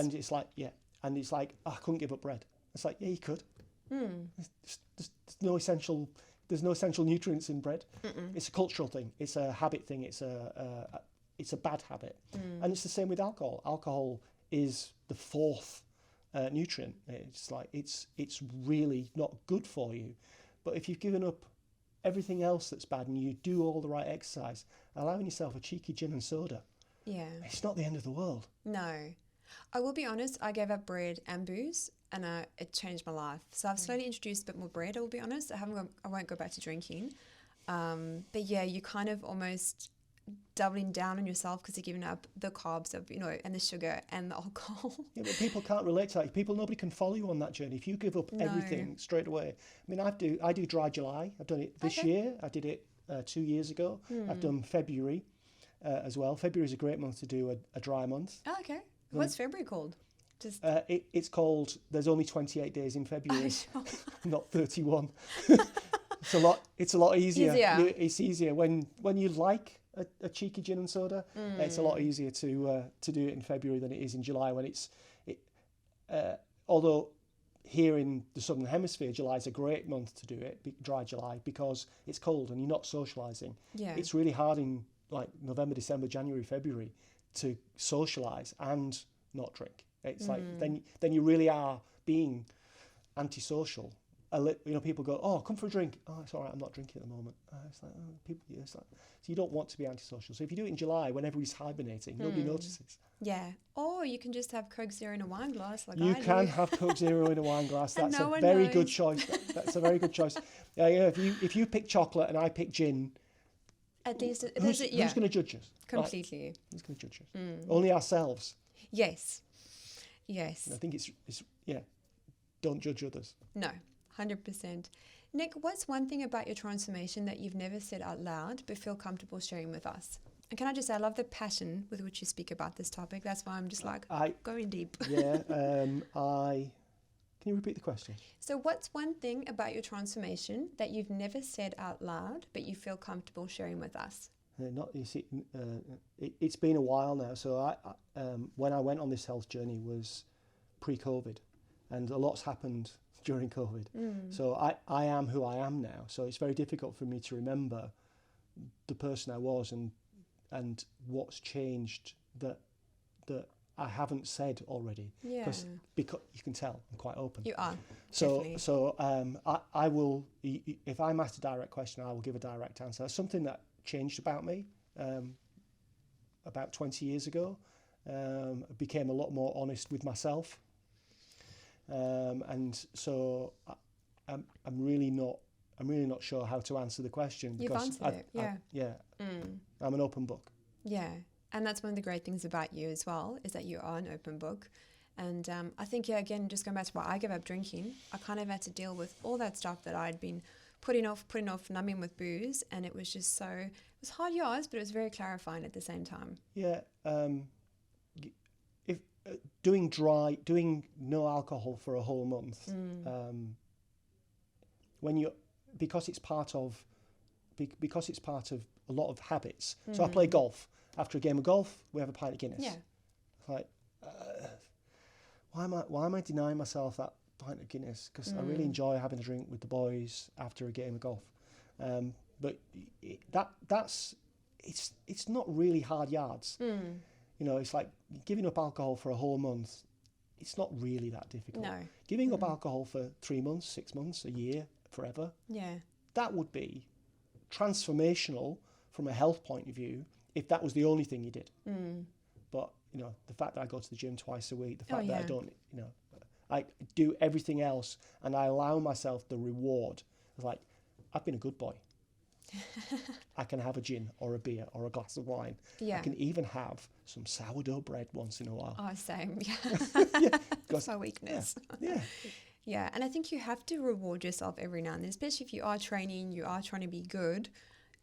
And it's like I couldn't give up bread. It's like, yeah, you could. There's no essential nutrients in bread. It's a cultural thing. It's a habit thing. It's a bad habit. And it's the same with alcohol. Alcohol is the fourth nutrient. It's like it's really not good for you. But if you've given up everything else that's bad and you do all the right exercise, allowing yourself a cheeky gin and soda, it's not the end of the world. No. I will be honest, I gave up bread and booze, and it changed my life. So I've slowly introduced a bit more bread, I will be honest. I won't go back to drinking. But yeah, you kind of almost doubling down on yourself because you're giving up the carbs of, and the sugar and the alcohol. Yeah, but people can't relate to that. Nobody can follow you on that journey. If you give up everything straight away. I mean, I do dry July. I've done it this year. I did it 2 years ago. I've done February as well. February is a great month to do a dry month. Oh, okay. What's February called? It's called, there's only 28 days in February, not 31. It's a lot easier. It's easier when you like a cheeky gin and soda. It's a lot easier to do it in February than it is in July, when although here in the Southern Hemisphere, July is a great month to do it, dry July, because it's cold and you're not socialising. Yeah. It's really hard in like November, December, January, February to socialise and not drink. It's like then you really are being antisocial. People go, oh, come for a drink. Oh, it's all right, I'm not drinking at the moment. So you don't want to be antisocial. So if you do it in July, when everybody's hibernating, nobody notices. Yeah. Or you can just have Coke Zero in a wine glass. You can have Coke Zero in a wine glass. That's a very good choice. That's a very good choice. If you pick chocolate and I pick gin, at least who's going to judge us? Completely. Right? Who's going to judge us? Only ourselves. Yes. I think it's don't judge others. No. 100%. Nick, what's one thing about your transformation that you've never said out loud but feel comfortable sharing with us? And can I just say, I love the passion with which you speak about this topic. That's why I'm just going deep. Can you repeat the question? So what's one thing about your transformation that you've never said out loud but you feel comfortable sharing with us? It's been a while now. So when I went on this health journey was pre-COVID, and a lot's happened during COVID. So I am who I am now. So it's very difficult for me to remember the person I was and what's changed that I haven't said already. Yeah. Because you can tell I'm quite open. You are. So I will, if I'm asked a direct question, I will give a direct answer. Something that changed about me about 20 years ago. I became a lot more honest with myself, and so I'm really not sure how to answer the question. You've answered it, I'm an open book. Yeah, and that's one of the great things about you as well, is that you are an open book. And I think, again, just going back to why I gave up drinking, I kind of had to deal with all that stuff that I'd been putting off, numbing with booze, and it was just it was hard yards, but it was very clarifying at the same time. Yeah, if doing no alcohol for a whole month, because it's part of a lot of habits. So I play golf. After a game of golf, we have a pint of Guinness. Yeah. Like, why am I denying myself that pint of Guinness? Because I really enjoy having a drink with the boys after a game of golf. But it's not really hard yards. You know, it's like giving up alcohol for a whole month. It's not really that difficult. No. Giving up alcohol for 3 months, 6 months, a year, forever. Yeah. That would be transformational from a health point of view if that was the only thing you did. But, you know, the fact that I go to the gym twice a week, the fact that I don't, you know, I do everything else and I allow myself the reward. It's like, I've been a good boy. I can have a gin or a beer or a glass of wine. Yeah. I can even have some sourdough bread once in a while. Oh, same. Yeah, that's my weakness. Yeah. Yeah, and I think you have to reward yourself every now and then, especially if you are training, you are trying to be good.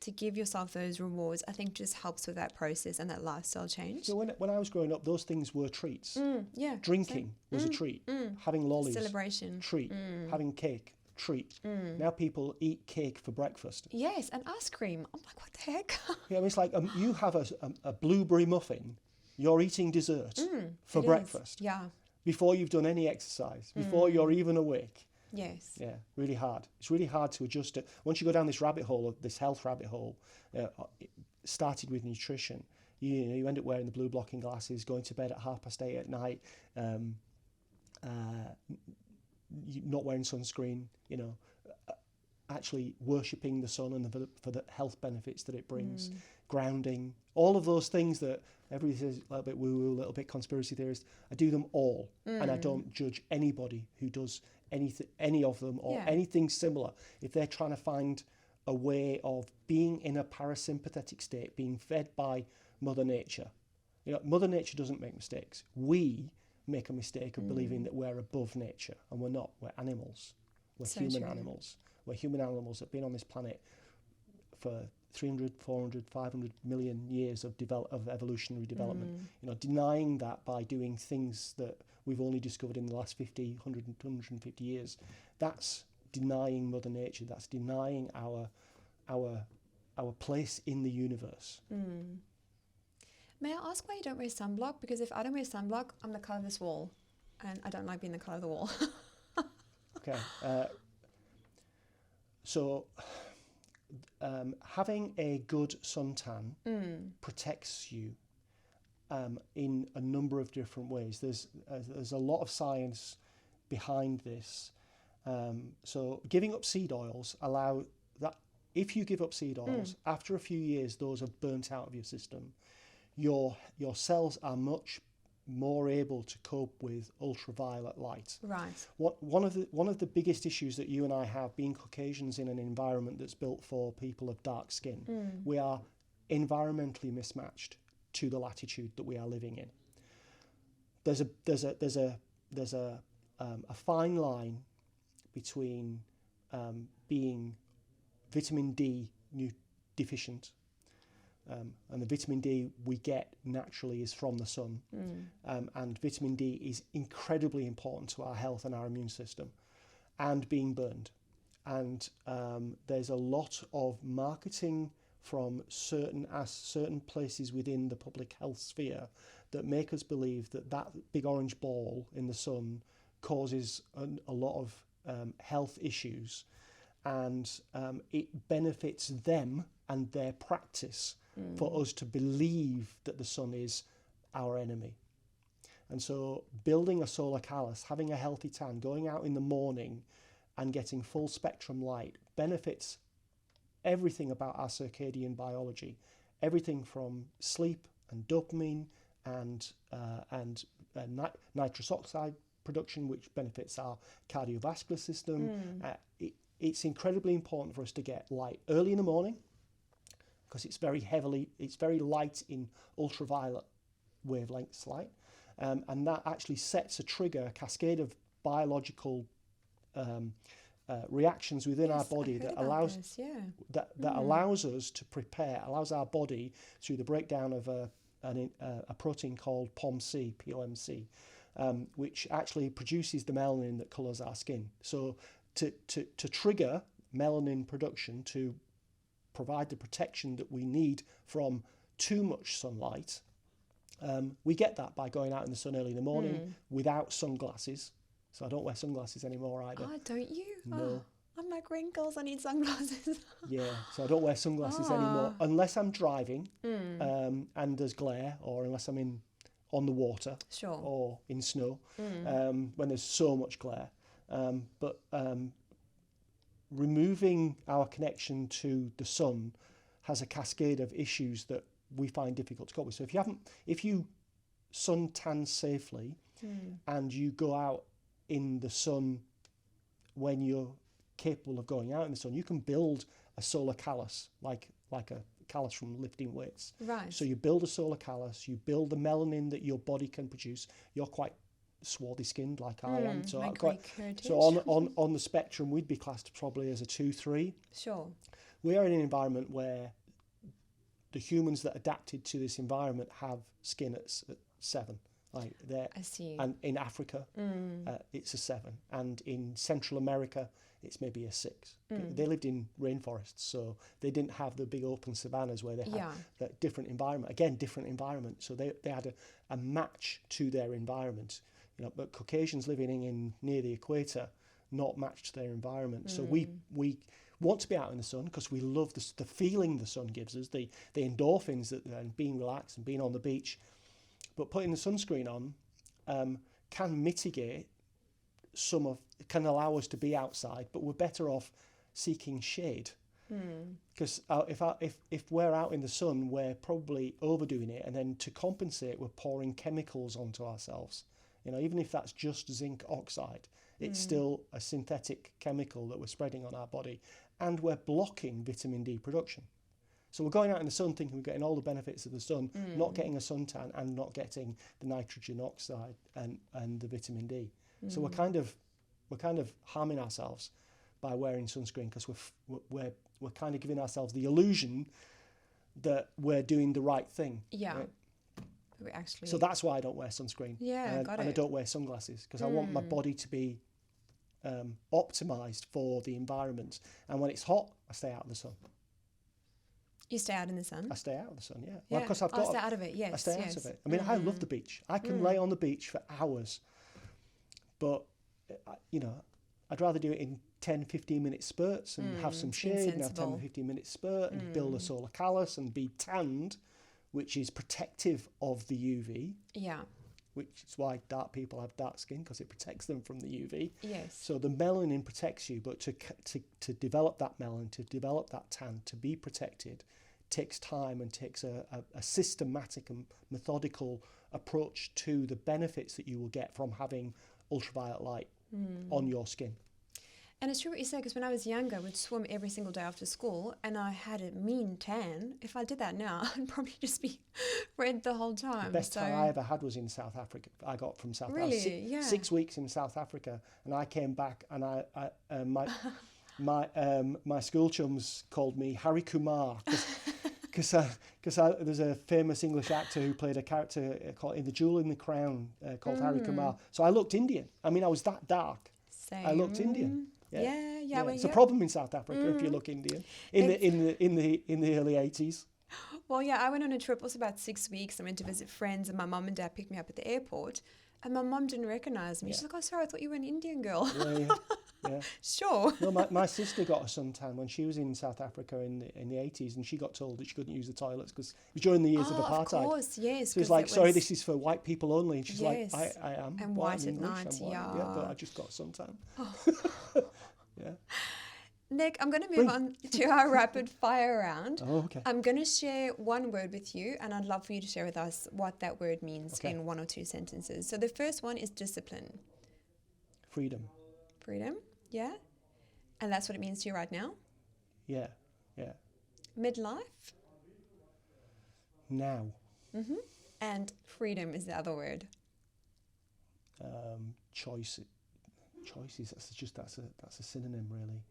To give yourself those rewards, I think just helps with that process and that lifestyle change. So when I was growing up, those things were treats. Yeah. Drinking was a treat. Having lollies, celebration, treat. Having cake, treat. Now people eat cake for breakfast. Yes, and ice cream. I'm like, what the heck? Yeah, I mean, it's like you have a blueberry muffin. You're eating dessert for breakfast. Yeah. Before you've done any exercise, before you're even awake. Yes. Yeah, really hard. It's really hard to adjust it. Once you go down this rabbit hole, this health rabbit hole, it started with nutrition. You end up wearing the blue blocking glasses, going to bed at 8:30 at night, not wearing sunscreen, you know, actually worshipping the sun and for the health benefits that it brings, grounding, all of those things that everybody says a little bit woo-woo, a little bit conspiracy theorist. I do them all, and I don't judge anybody who does any of them or anything similar. If they're trying to find a way of being in a parasympathetic state, being fed by Mother Nature. You know, Mother Nature doesn't make mistakes. We make a mistake of believing that we're above nature, and we're not. We're animals. We're human animals. We're human animals that have been on this planet for 300, 400, 500 million years of evolutionary development. You know, denying that by doing things that we've only discovered in the last 50, 100, 150 years, that's denying Mother Nature. That's denying our place in the universe. May I ask why you don't wear sunblock? Because if I don't wear sunblock, I'm the colour of this wall, and I don't like being the colour of the wall. Okay. So having a good suntan protects you in a number of different ways. There's a lot of science behind this. So giving up seed oils allow that. If you give up seed oils, after a few years, those are burnt out of your system. Your cells are much more able to cope with ultraviolet light. Right. One of the biggest issues that you and I have, being Caucasians in an environment that's built for people of dark skin, we are environmentally mismatched to the latitude that we are living in. There's a fine line between being vitamin D deficient. And the vitamin D we get naturally is from the sun. And vitamin D is incredibly important to our health and our immune system, and being burned. And there's a lot of marketing from certain places within the public health sphere that make us believe that big orange ball in the sun causes a lot of health issues, and it benefits them and their practice for us to believe that the sun is our enemy. And so building a solar callus, having a healthy tan, going out in the morning and getting full spectrum light benefits everything about our circadian biology, everything from sleep and dopamine and nitrous oxide production, which benefits our cardiovascular system. It's incredibly important for us to get light early in the morning, because it's very light in ultraviolet wavelengths light, and that actually sets a cascade of biological reactions within our body that allows allows us to prepare, allows our body through the breakdown of a protein called POMC, which actually produces the melanin that colours our skin. So to trigger melanin production to provide the protection that we need from too much sunlight, we get that by going out in the sun early in the morning without sunglasses. So I don't wear sunglasses anymore either. Oh, don't you? No. Oh, I'm like wrinkles, I need sunglasses. Yeah, so I don't wear sunglasses anymore unless I'm driving and there's glare, or unless I'm on the water or in snow when there's so much glare. But removing our connection to the sun has a cascade of issues that we find difficult to cope with. So if you suntan safely and you go out in the sun when you're capable of going out in the sun, you can build a solar callus, like a callus from lifting weights. Right. So you build a solar callus, you build the melanin that your body can produce. You're quite swarthy skinned like I am, so like on the spectrum we'd be classed probably as a 2-3. Sure. We are in an environment where the humans that adapted to this environment have skin at 7. Like I see. And in Africa, it's a 7, and in Central America, it's maybe a 6. They lived in rainforests, so they didn't have the big open savannas where they had that different environment. Again, different environment. So they had a match to their environment. But Caucasians living in near the equator, not matched to their environment. So we want to be out in the sun because we love the feeling the sun gives us, the endorphins and being relaxed and being on the beach. But putting the sunscreen on can mitigate can allow us to be outside, but we're better off seeking shade. Because if we're out in the sun, we're probably overdoing it, and then to compensate, we're pouring chemicals onto ourselves. Even if that's just zinc oxide, it's still a synthetic chemical that we're spreading on our body, and we're blocking vitamin D production. So we're going out in the sun thinking we're getting all the benefits of the sun, not getting a suntan and not getting the nitrogen oxide and the vitamin D. So we're kind of harming ourselves by wearing sunscreen, because we're kind of giving ourselves the illusion that we're doing the right thing. Yeah. Right? So that's why I don't wear sunscreen. Yeah, and I don't wear sunglasses, because I want my body to be optimized for the environment. And when it's hot, I stay out of the sun. You stay out in the sun? I stay out of the sun, yeah. Well, because I've got stay out of it, yes. I stay out of it. I mean, I love the beach. I can lay on the beach for hours. But, I'd rather do it in 10, 15-minute spurts and have some shade and have 10, 15-minute spurt and build a solar callus and be tanned, which is protective of the UV. Yeah. Which is why dark people have dark skin, because it protects them from the UV. Yes. So the melanin protects you, but to develop that melanin, to develop that tan, to be protected, takes time and takes a systematic and methodical approach to the benefits that you will get from having ultraviolet light on your skin. And it's true what you say, because when I was younger, I would swim every single day after school, and I had a mean tan. If I did that now, I'd probably just be red the whole time. The best time I ever had was in South Africa. I got from South Africa. Really? 6 weeks in South Africa, and I came back, and my school chums called me Harry Kumar, because there's a famous English actor who played a character in The Jewel in the Crown called Harry Kumar. So I looked Indian. I mean, I was that dark. Same. I looked Indian. Yeah. It's a problem in South Africa if you look Indian in the early 80s. Well, yeah, I went on a trip. It was about 6 weeks. I went to visit friends, and my mum and dad picked me up at the airport. And my mum didn't recognize me. She's like, "Oh, sorry, I thought you were an Indian girl." Yeah. Sure. No, my sister got a suntan when she was in South Africa in the 80s, and she got told that she couldn't use the toilets because it was during the years of apartheid. Of course, yes. So it's like, sorry, this is for white people only. And she's like, I am. And white at English, night, I'm white. Yeah, but I just got a suntan. Oh. Yeah. Nick, I'm going to move on to our rapid fire round. Oh, okay. I'm going to share one word with you, and I'd love for you to share with us what that word means Okay. in 1 or 2 sentences. So the first one is discipline. Freedom. Freedom, yeah? And that's what it means to you right now? Yeah. Midlife? Now. Mm-hmm. And freedom is the other word. Choices. That's a synonym, really.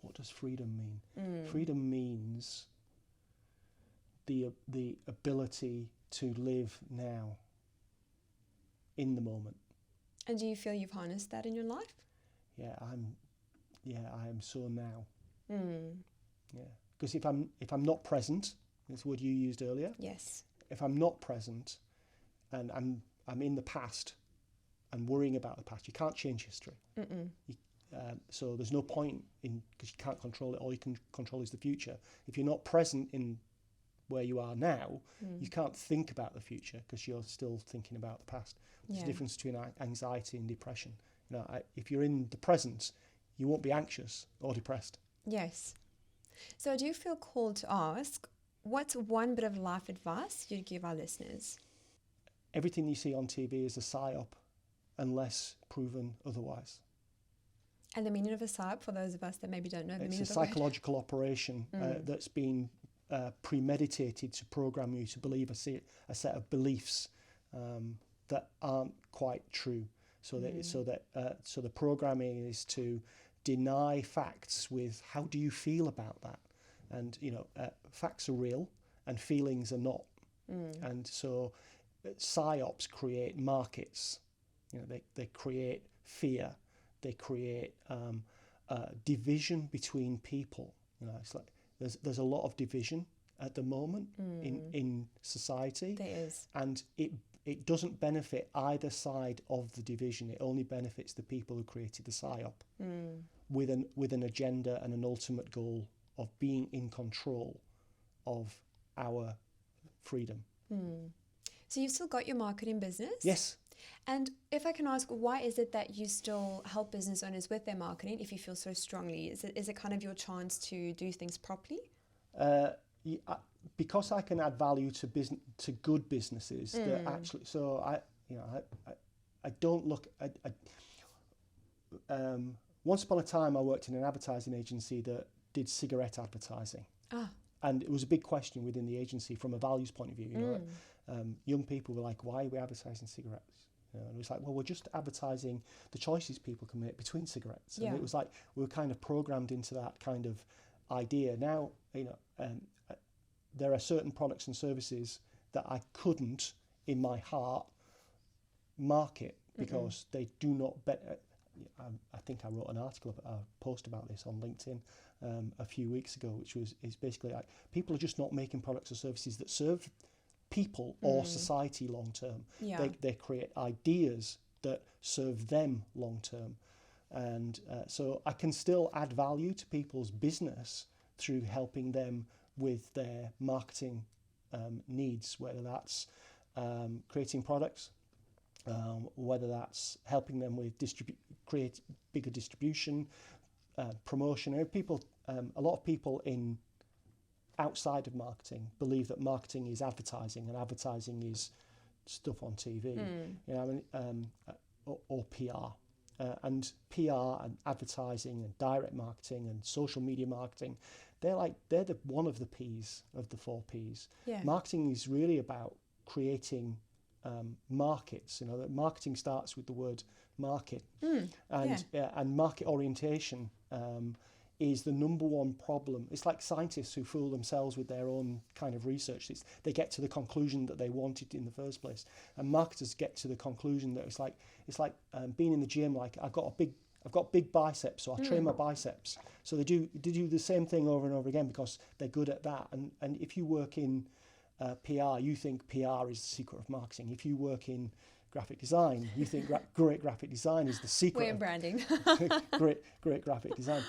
What does freedom mean? Freedom means the ability to live now, in the moment. And do you feel you've harnessed that in your life? I am so now. Yeah, because if I'm not present, that's the word you used earlier. Yes. If I'm not present, and I'm in the past and worrying about the past, you can't change history. So there's no point in, because you can't control it. All you can control is the future. If you're not present in where you are now, you can't think about the future because you're still thinking about the past. There's a difference between anxiety and depression. If you're in the present, you won't be anxious or depressed. Yes. So I do feel called to ask, what's one bit of life advice you'd give our listeners? Everything you see on TV is a psyop unless proven otherwise. And the meaning of a psyop, for those of us that maybe don't know the meaning of It's a the word? psychological operation that's been premeditated to program you to believe a set of beliefs that aren't quite true. So the programming is to deny facts with how do you feel about that, and facts are real and feelings are not, and so psyops create markets. They create fear, they create division between people. It's like there's a lot of division at the moment in society. There is. And it doesn't benefit either side of the division. It only benefits the people who created the psyop with an agenda and an ultimate goal of being in control of our freedom. So you've still got your marketing business? Yes. And if I can ask, why is it that you still help business owners with their marketing if you feel so strongly? Is it kind of your chance to do things properly? Because I can add value to good businesses that actually. So I don't look. Once upon a time, I worked in an advertising agency that did cigarette advertising. And it was a big question within the agency from a values point of view. Young people were like, "Why are we advertising cigarettes?" And it was like, "Well, we're just advertising the choices people can make between cigarettes." And it was like we were kind of programmed into that kind of idea. Now, there are certain products and services that I couldn't, in my heart, market because they do not. I think I wrote a post about this on LinkedIn a few weeks ago, which is basically like people are just not making products or services that serve people or society long term. They create ideas that serve them long term, and so I can still add value to people's business through helping them with their marketing needs, whether that's creating products, whether that's helping them with create bigger distribution, promotion. A lot of people outside of marketing believe that marketing is advertising and advertising is stuff on TV, or PR. And PR and advertising and direct marketing and social media marketing, they're one of the P's of the 4 P's. Marketing is really about creating markets. That marketing starts with the word market, and market orientation is the number one problem. It's like scientists who fool themselves with their own kind of research. They get to the conclusion that they wanted in the first place, and marketers get to the conclusion that it's like being in the gym. Like I've got big biceps, so I train my biceps. So they do the same thing over and over again because they're good at that. And if you work in PR, you think PR is the secret of marketing. If you work in graphic design, you think great graphic design is the secret. We're in branding. great graphic design.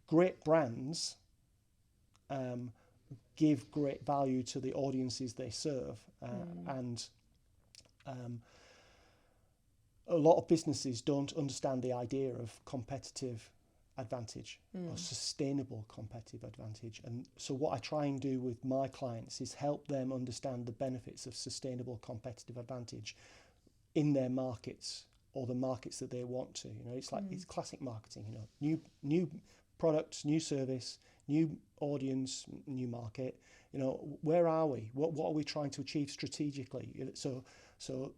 Great brands give great value to the audiences they serve, and a lot of businesses don't understand the idea of competitive advantage, or sustainable competitive advantage. And so what I try and do with my clients is help them understand the benefits of sustainable competitive advantage in their markets, or the markets that they want to. You know, it's like it's classic marketing. You know, new products, new service, new audience, new market. You know, where are we? What are we trying to achieve strategically? So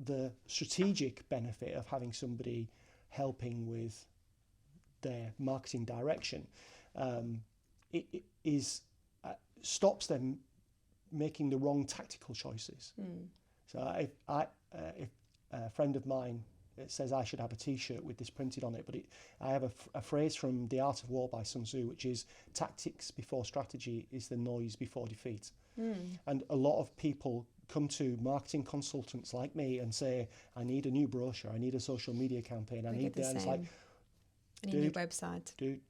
the strategic benefit of having somebody helping with their marketing direction it stops them making the wrong tactical choices. So if a friend of mine says I should have a T-shirt with this printed on it, but I have a phrase from The Art of War by Sun Tzu, which is tactics before strategy is the noise before defeat. And a lot of people come to marketing consultants like me and say, I need a new brochure, I need a social media campaign, I need that. It's like, I need a new website. Dude,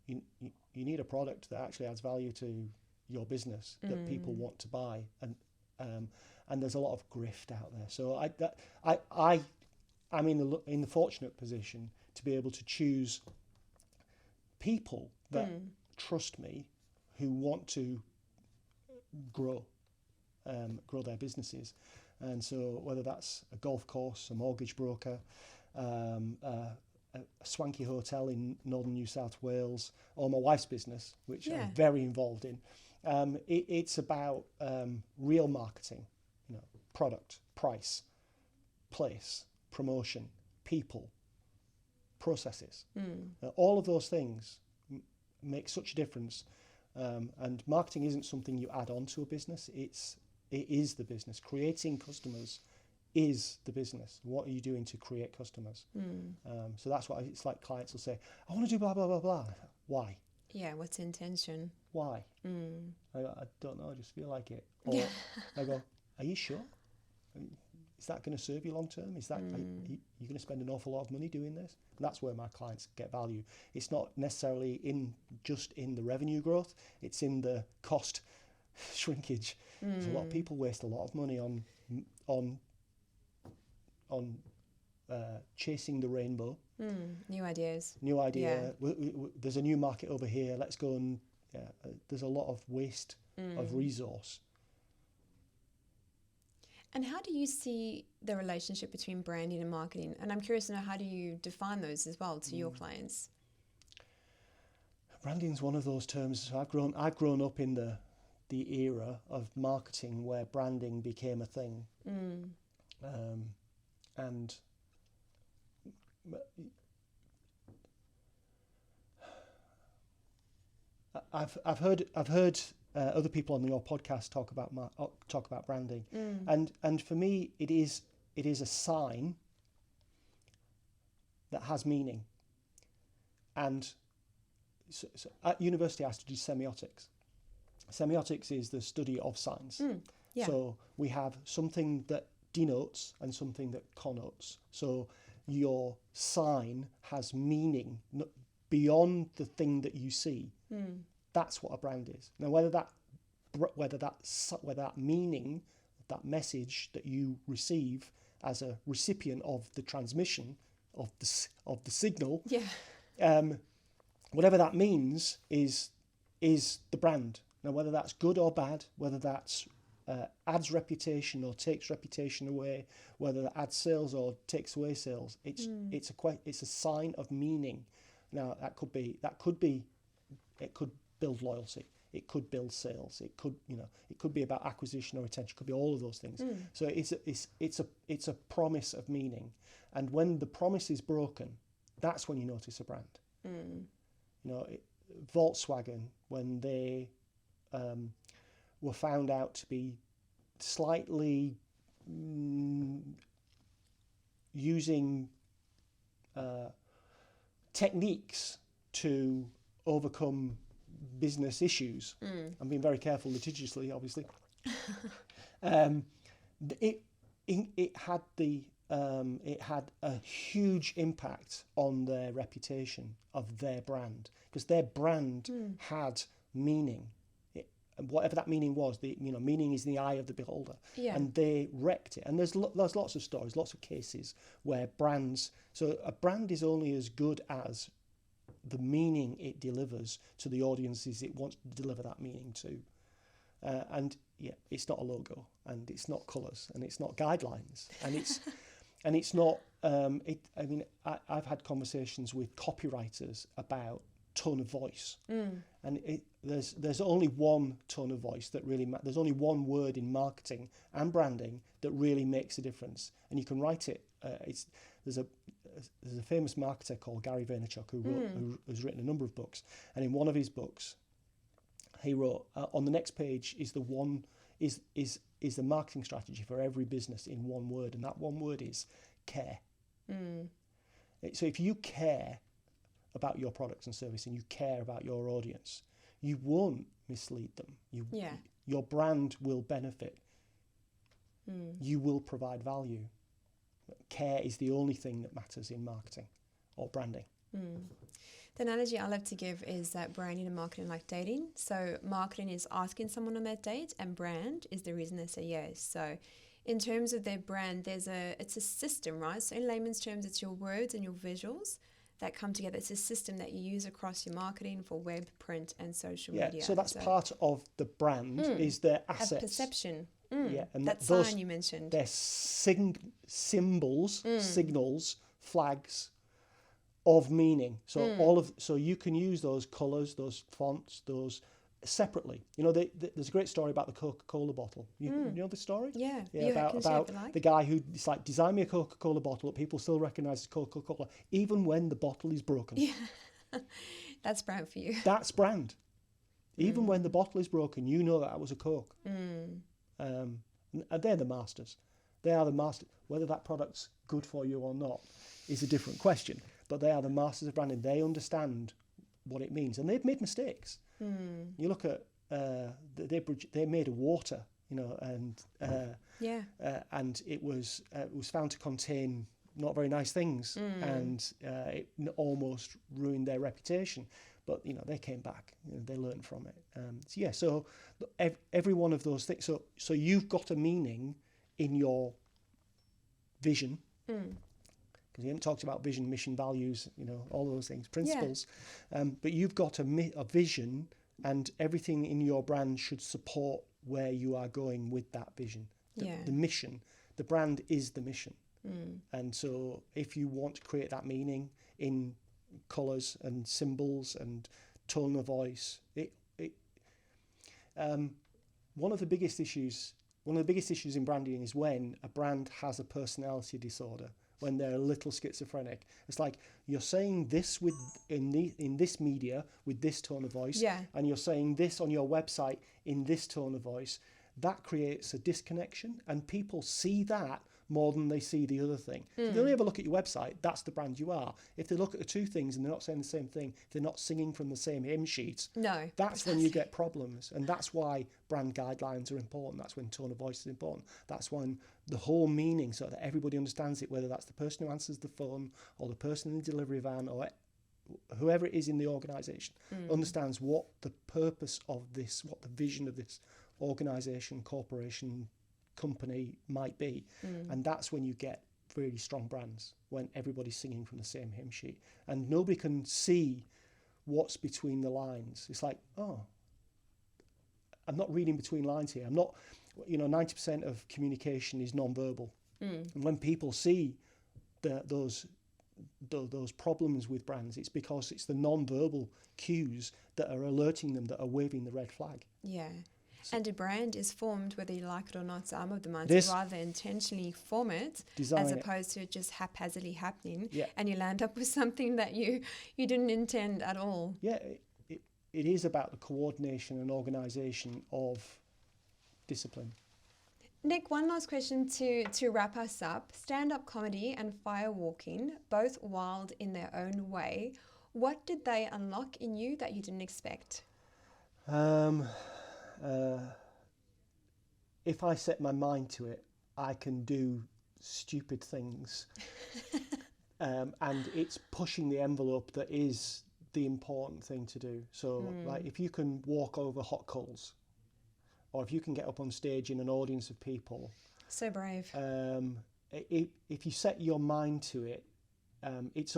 you need a product that actually adds value to your business that people want to buy, and there's a lot of grift out there. So I'm in the fortunate position to be able to choose people that trust me, who want to grow their businesses. And so whether that's a golf course, a mortgage broker, a swanky hotel in northern New South Wales, or my wife's business, which I'm very involved in, it's about real marketing. You know, product, price, place, promotion, people, processes. All of those things make such a difference. And marketing isn't something you add on to a business. It is the business. Creating customers is the business. What are you doing to create customers? So that's what it's like. Clients will say, I want to do blah, blah, blah, blah. Why? Yeah, what's the intention? Why? I don't know, I just feel like it. Or I go, are you sure? Is that going to serve you long term? Is that are you going to spend an awful lot of money doing this? And that's where my clients get value. It's not necessarily just in the revenue growth. It's in the cost shrinkage. There's a lot of people waste a lot of money on chasing the rainbow. New ideas. New idea. Yeah. There's a new market over here. Let's go and there's a lot of waste of resource. And how do you see the relationship between branding and marketing? And I'm curious to know, how do you define those as well to your clients? Branding is one of those terms. So I've grown up in the era of marketing where branding became a thing, and I've heard other people on your podcast talk about branding, and for me it is a sign that has meaning. And so at university I studied semiotics. Semiotics is the study of signs. So we have something that denotes and something that connotes. So your sign has meaning beyond the thing that you see. That's what a brand is. Now, whether that meaning, that message that you receive as a recipient of the transmission of the signal, whatever that means is the brand. Now, whether that's good or bad, whether that's adds reputation or takes reputation away, whether that adds sales or takes away sales, it's a sign of meaning. Now, it could build loyalty, it could build sales, it could be about acquisition or retention, it could be all of those things. So it's a promise of meaning, and when the promise is broken, that's when you notice a brand. Volkswagen, when they were found out to be slightly using techniques to overcome business issues. I'm being very careful litigiously, obviously. It had a huge impact on their reputation of their brand, because their brand had meaning. Whatever that meaning was, meaning is in the eye of the beholder, and they wrecked it. And there's lots of stories, lots of cases where brands. So a brand is only as good as the meaning it delivers to the audiences it wants to deliver that meaning to. And yeah, it's not a logo, and it's not colours, and it's not guidelines, and it's not. I've had conversations with copywriters about tone of voice, and there's only one tone of voice that really there's only one word in marketing and branding that really makes a difference, and you can write it. There's a famous marketer called Gary Vaynerchuk who has written a number of books, and in one of his books, he wrote on the next page is the marketing strategy for every business in one word, and that one word is care. So if you care about your products and service and you care about your audience, you won't mislead them. Your brand will benefit. You will provide value. Care is the only thing that matters in marketing or branding. The analogy I love to give is that branding and marketing are like dating. So marketing is asking someone on that date, and brand is the reason they say yes. So in terms of their brand, it's a system, right? So in layman's terms, it's your words and your visuals that come together. It's a system that you use across your marketing for web, print, and social media. So that's part of the brand is their assets. Of perception. Yeah, and that those, sign you mentioned. They're symbols, signals, flags of meaning. So so you can use those colours, those fonts, those separately. You know, there's a great story about the Coca-Cola bottle. You know the story? Yeah. About the guy who design me a Coca-Cola bottle that people still recognise as Coca-Cola, even when the bottle is broken. Yeah, that's brand for you. That's brand. Even when the bottle is broken, you know that was a Coke. And they're the masters. They are the masters. Whether that product's good for you or not is a different question. But they are the masters of branding. They understand what it means, and they've made mistakes. You look at they made a water, you know, and it was found to contain not very nice things, and it almost ruined their reputation. But you know, they came back. You know, they learned from it. So every one of those things. So you've got a meaning in your vision. Because we haven't talked about vision, mission, values, you know, all those things, principles. But you've got a vision, and everything in your brand should support where you are going with that vision. The mission, the brand is the mission. And so if you want to create that meaning in colours and symbols and tone of voice, one of the biggest issues in branding is when a brand has a personality disorder, when they're a little schizophrenic. It's like you're saying this in this media with this tone of voice, and you're saying this on your website in this tone of voice. That creates a disconnection, and people see that more than they see the other thing. So if they only ever look at your website, that's the brand you are. If they look at the two things and they're not saying the same thing, if they're not singing from the same hymn sheet, that's when you get problems. And that's why brand guidelines are important. That's when tone of voice is important. That's when the whole meaning, so that everybody understands it, whether that's the person who answers the phone or the person in the delivery van or whoever it is in the organisation, understands what the purpose of this, what the vision of this organisation, corporation, company might be. And that's when you get really strong brands, when everybody's singing from the same hymn sheet and nobody can see what's between the lines. It's like, oh, I'm not reading between lines here. I'm not, 90% of communication is non-verbal. And when people see those problems with brands, it's because it's the non-verbal cues that are alerting them, that are waving the red flag. And a brand is formed whether you like it or not. So I'm of the mindset rather intentionally form it as opposed to it just haphazardly happening, and you land up with something that you didn't intend at all. It is about the coordination and organisation of discipline. Nick, one last question to wrap us up. Stand-up comedy and firewalking, both wild in their own way. What did they unlock in you that you didn't expect? If I set my mind to it, I can do stupid things. And it's pushing the envelope that is the important thing to do. So like if you can walk over hot coals, or if you can get up on stage in an audience of people. So brave. If you set your mind to it, it's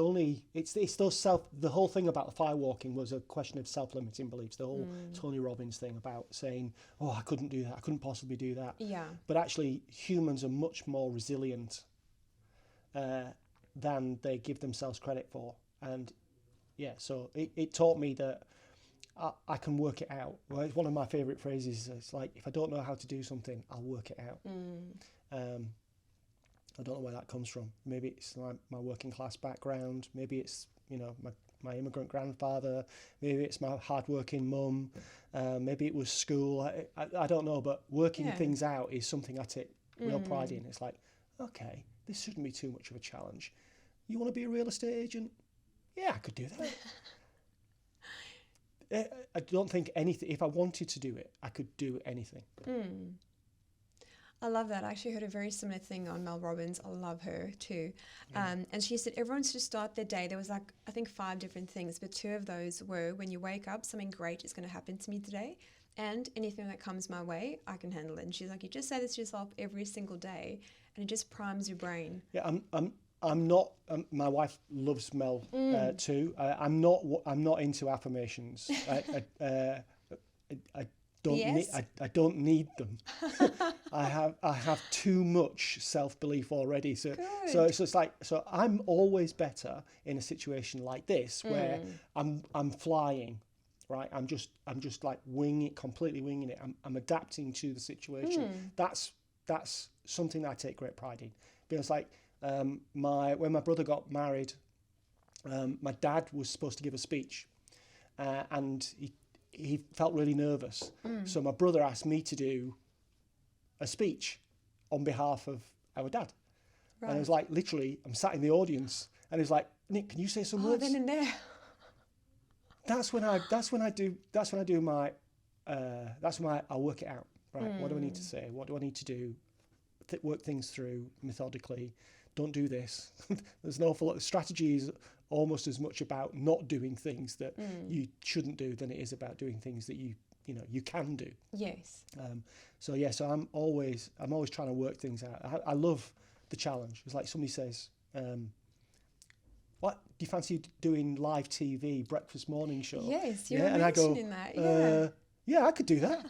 those the whole thing about the fire walking was a question of self-limiting beliefs. The whole Tony Robbins thing about saying, oh, I couldn't do that, I couldn't possibly do that. Yeah. But actually humans are much more resilient than they give themselves credit for. And yeah, so it taught me that I can work it out. Well, it's one of my favourite phrases. It's like, if I don't know how to do something, I'll work it out. I don't know where that comes from. Maybe it's like my working class background. Maybe it's, my immigrant grandfather. Maybe it's my hardworking mum. Maybe it was school. I don't know, but working things out is something I take real pride in. It's like, okay, this shouldn't be too much of a challenge. You want to be a real estate agent? Yeah, I could do that. I don't think anything, if I wanted to do it, I could do anything. I love that. I actually heard a very similar thing on Mel Robbins. I love her too. And she said everyone should start their day. There was like, I think 5 different things, but 2 of those were, when you wake up, something great is going to happen to me today. And anything that comes my way, I can handle it. And she's like, you just say this to yourself every single day and it just primes your brain. Yeah, I'm not. My wife loves Mel too. I'm not into affirmations. I don't need them. I have too much self-belief already. So it's like, so I'm always better in a situation like this where I'm flying, right? I'm just like completely winging it. I'm adapting to the situation. That's something that I take great pride in. Because like when my brother got married, my dad was supposed to give a speech, and he felt really nervous. So my brother asked me to do a speech on behalf of our dad. Right. And it was like, literally, I'm sat in the audience and he was like, Nick, can you say some words? Then and there. That's when I work it out. Right. What do I need to say? What do I need to do? Work things through methodically. Don't do this. There's an awful lot of strategies, almost as much about not doing things that you shouldn't do than it is about doing things that you can do. Yes. So I'm always trying to work things out. I love the challenge. It's like somebody says, what do you fancy doing live TV, breakfast morning show? Yes, you were mentioning that. Yeah, I could do that.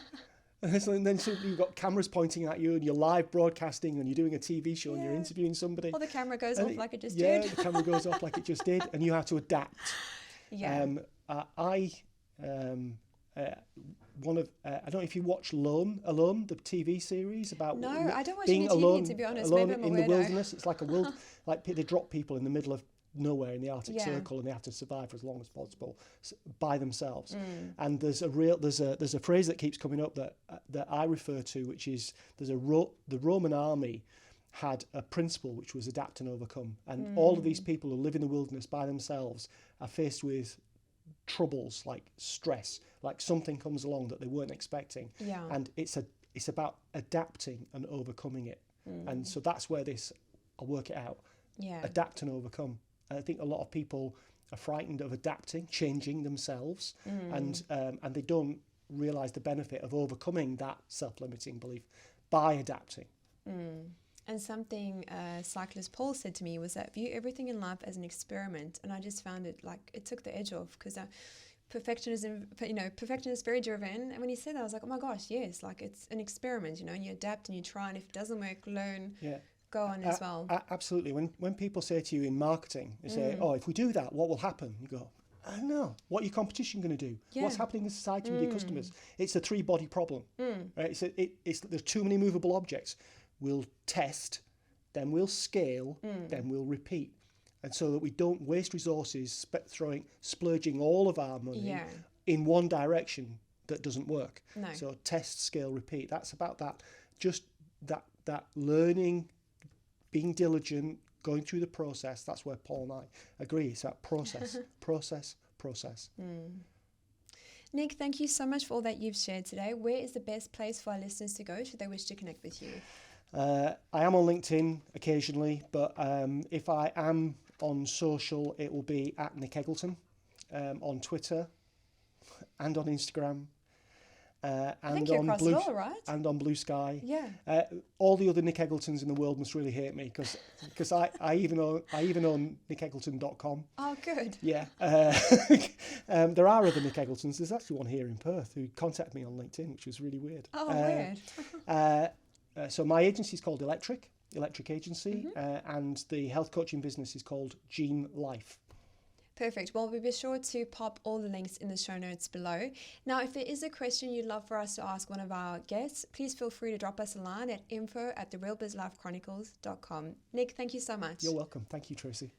And then you've got cameras pointing at you and you're live broadcasting and you're doing a TV show and you're interviewing somebody. Or the camera goes off like it just did. Yeah, the camera goes off like it just did, and you have to adapt. Yeah. I don't know if you watch Alone, the TV series about I don't watch being any TV, alone, to be honest. alone Maybe I'm in a the weirdo. wilderness. It's like a world, like they drop people in the middle of nowhere in the Arctic Circle, and they have to survive for as long as possible by themselves. And there's a phrase that keeps coming up that I refer to, which is the Roman army had a principle which was adapt and overcome, and all of these people who live in the wilderness by themselves are faced with troubles like stress, like something comes along that they weren't expecting, and it's about adapting and overcoming it. And so that's where I'll work it out. Adapt and overcome. I think a lot of people are frightened of adapting, changing themselves, and they don't realise the benefit of overcoming that self-limiting belief by adapting. And something cyclist Paul said to me was that view everything in life as an experiment, and I just found it like it took the edge off, because perfectionism, perfectionist, very driven, and when he said that I was like, oh my gosh, yes, like it's an experiment, and you adapt and you try, and if it doesn't work, learn. Go on as well. Absolutely. When people say to you in marketing, they say, oh, if we do that, what will happen? You go, I don't know. What are your competition going to do? What's happening in society with your customers? It's a 3-body problem. Right? There's too many movable objects. We'll test, then we'll scale, then we'll repeat. And so that we don't waste resources splurging all of our money in one direction that doesn't work. No. So test, scale, repeat. That's about that. Just that learning, being diligent, going through the process. That's where Paul and I agree. It's about process, process. Nick, thank you so much for all that you've shared today. Where is the best place for our listeners to go should they wish to connect with you? I am on LinkedIn occasionally, but if I am on social, it will be at Nick Eggleton, on Twitter and on Instagram. and you're on across it all, right? and on Blue Sky. Yeah. All the other Nick Eggletons in the world must really hate me because I even own nickeggleton.com. Oh, good. Yeah. There are other Nick Eggletons. There's actually one here in Perth who contacted me on LinkedIn, which was really weird. Oh, weird. So my agency is called Electric Agency, and the health coaching business is called Gene Life. Perfect. Well, we'll be sure to pop all the links in the show notes below. Now, if there is a question you'd love for us to ask one of our guests, please feel free to drop us a line at info@therealbizlifechronicles.com. Nick, thank you so much. You're welcome. Thank you, Tracy.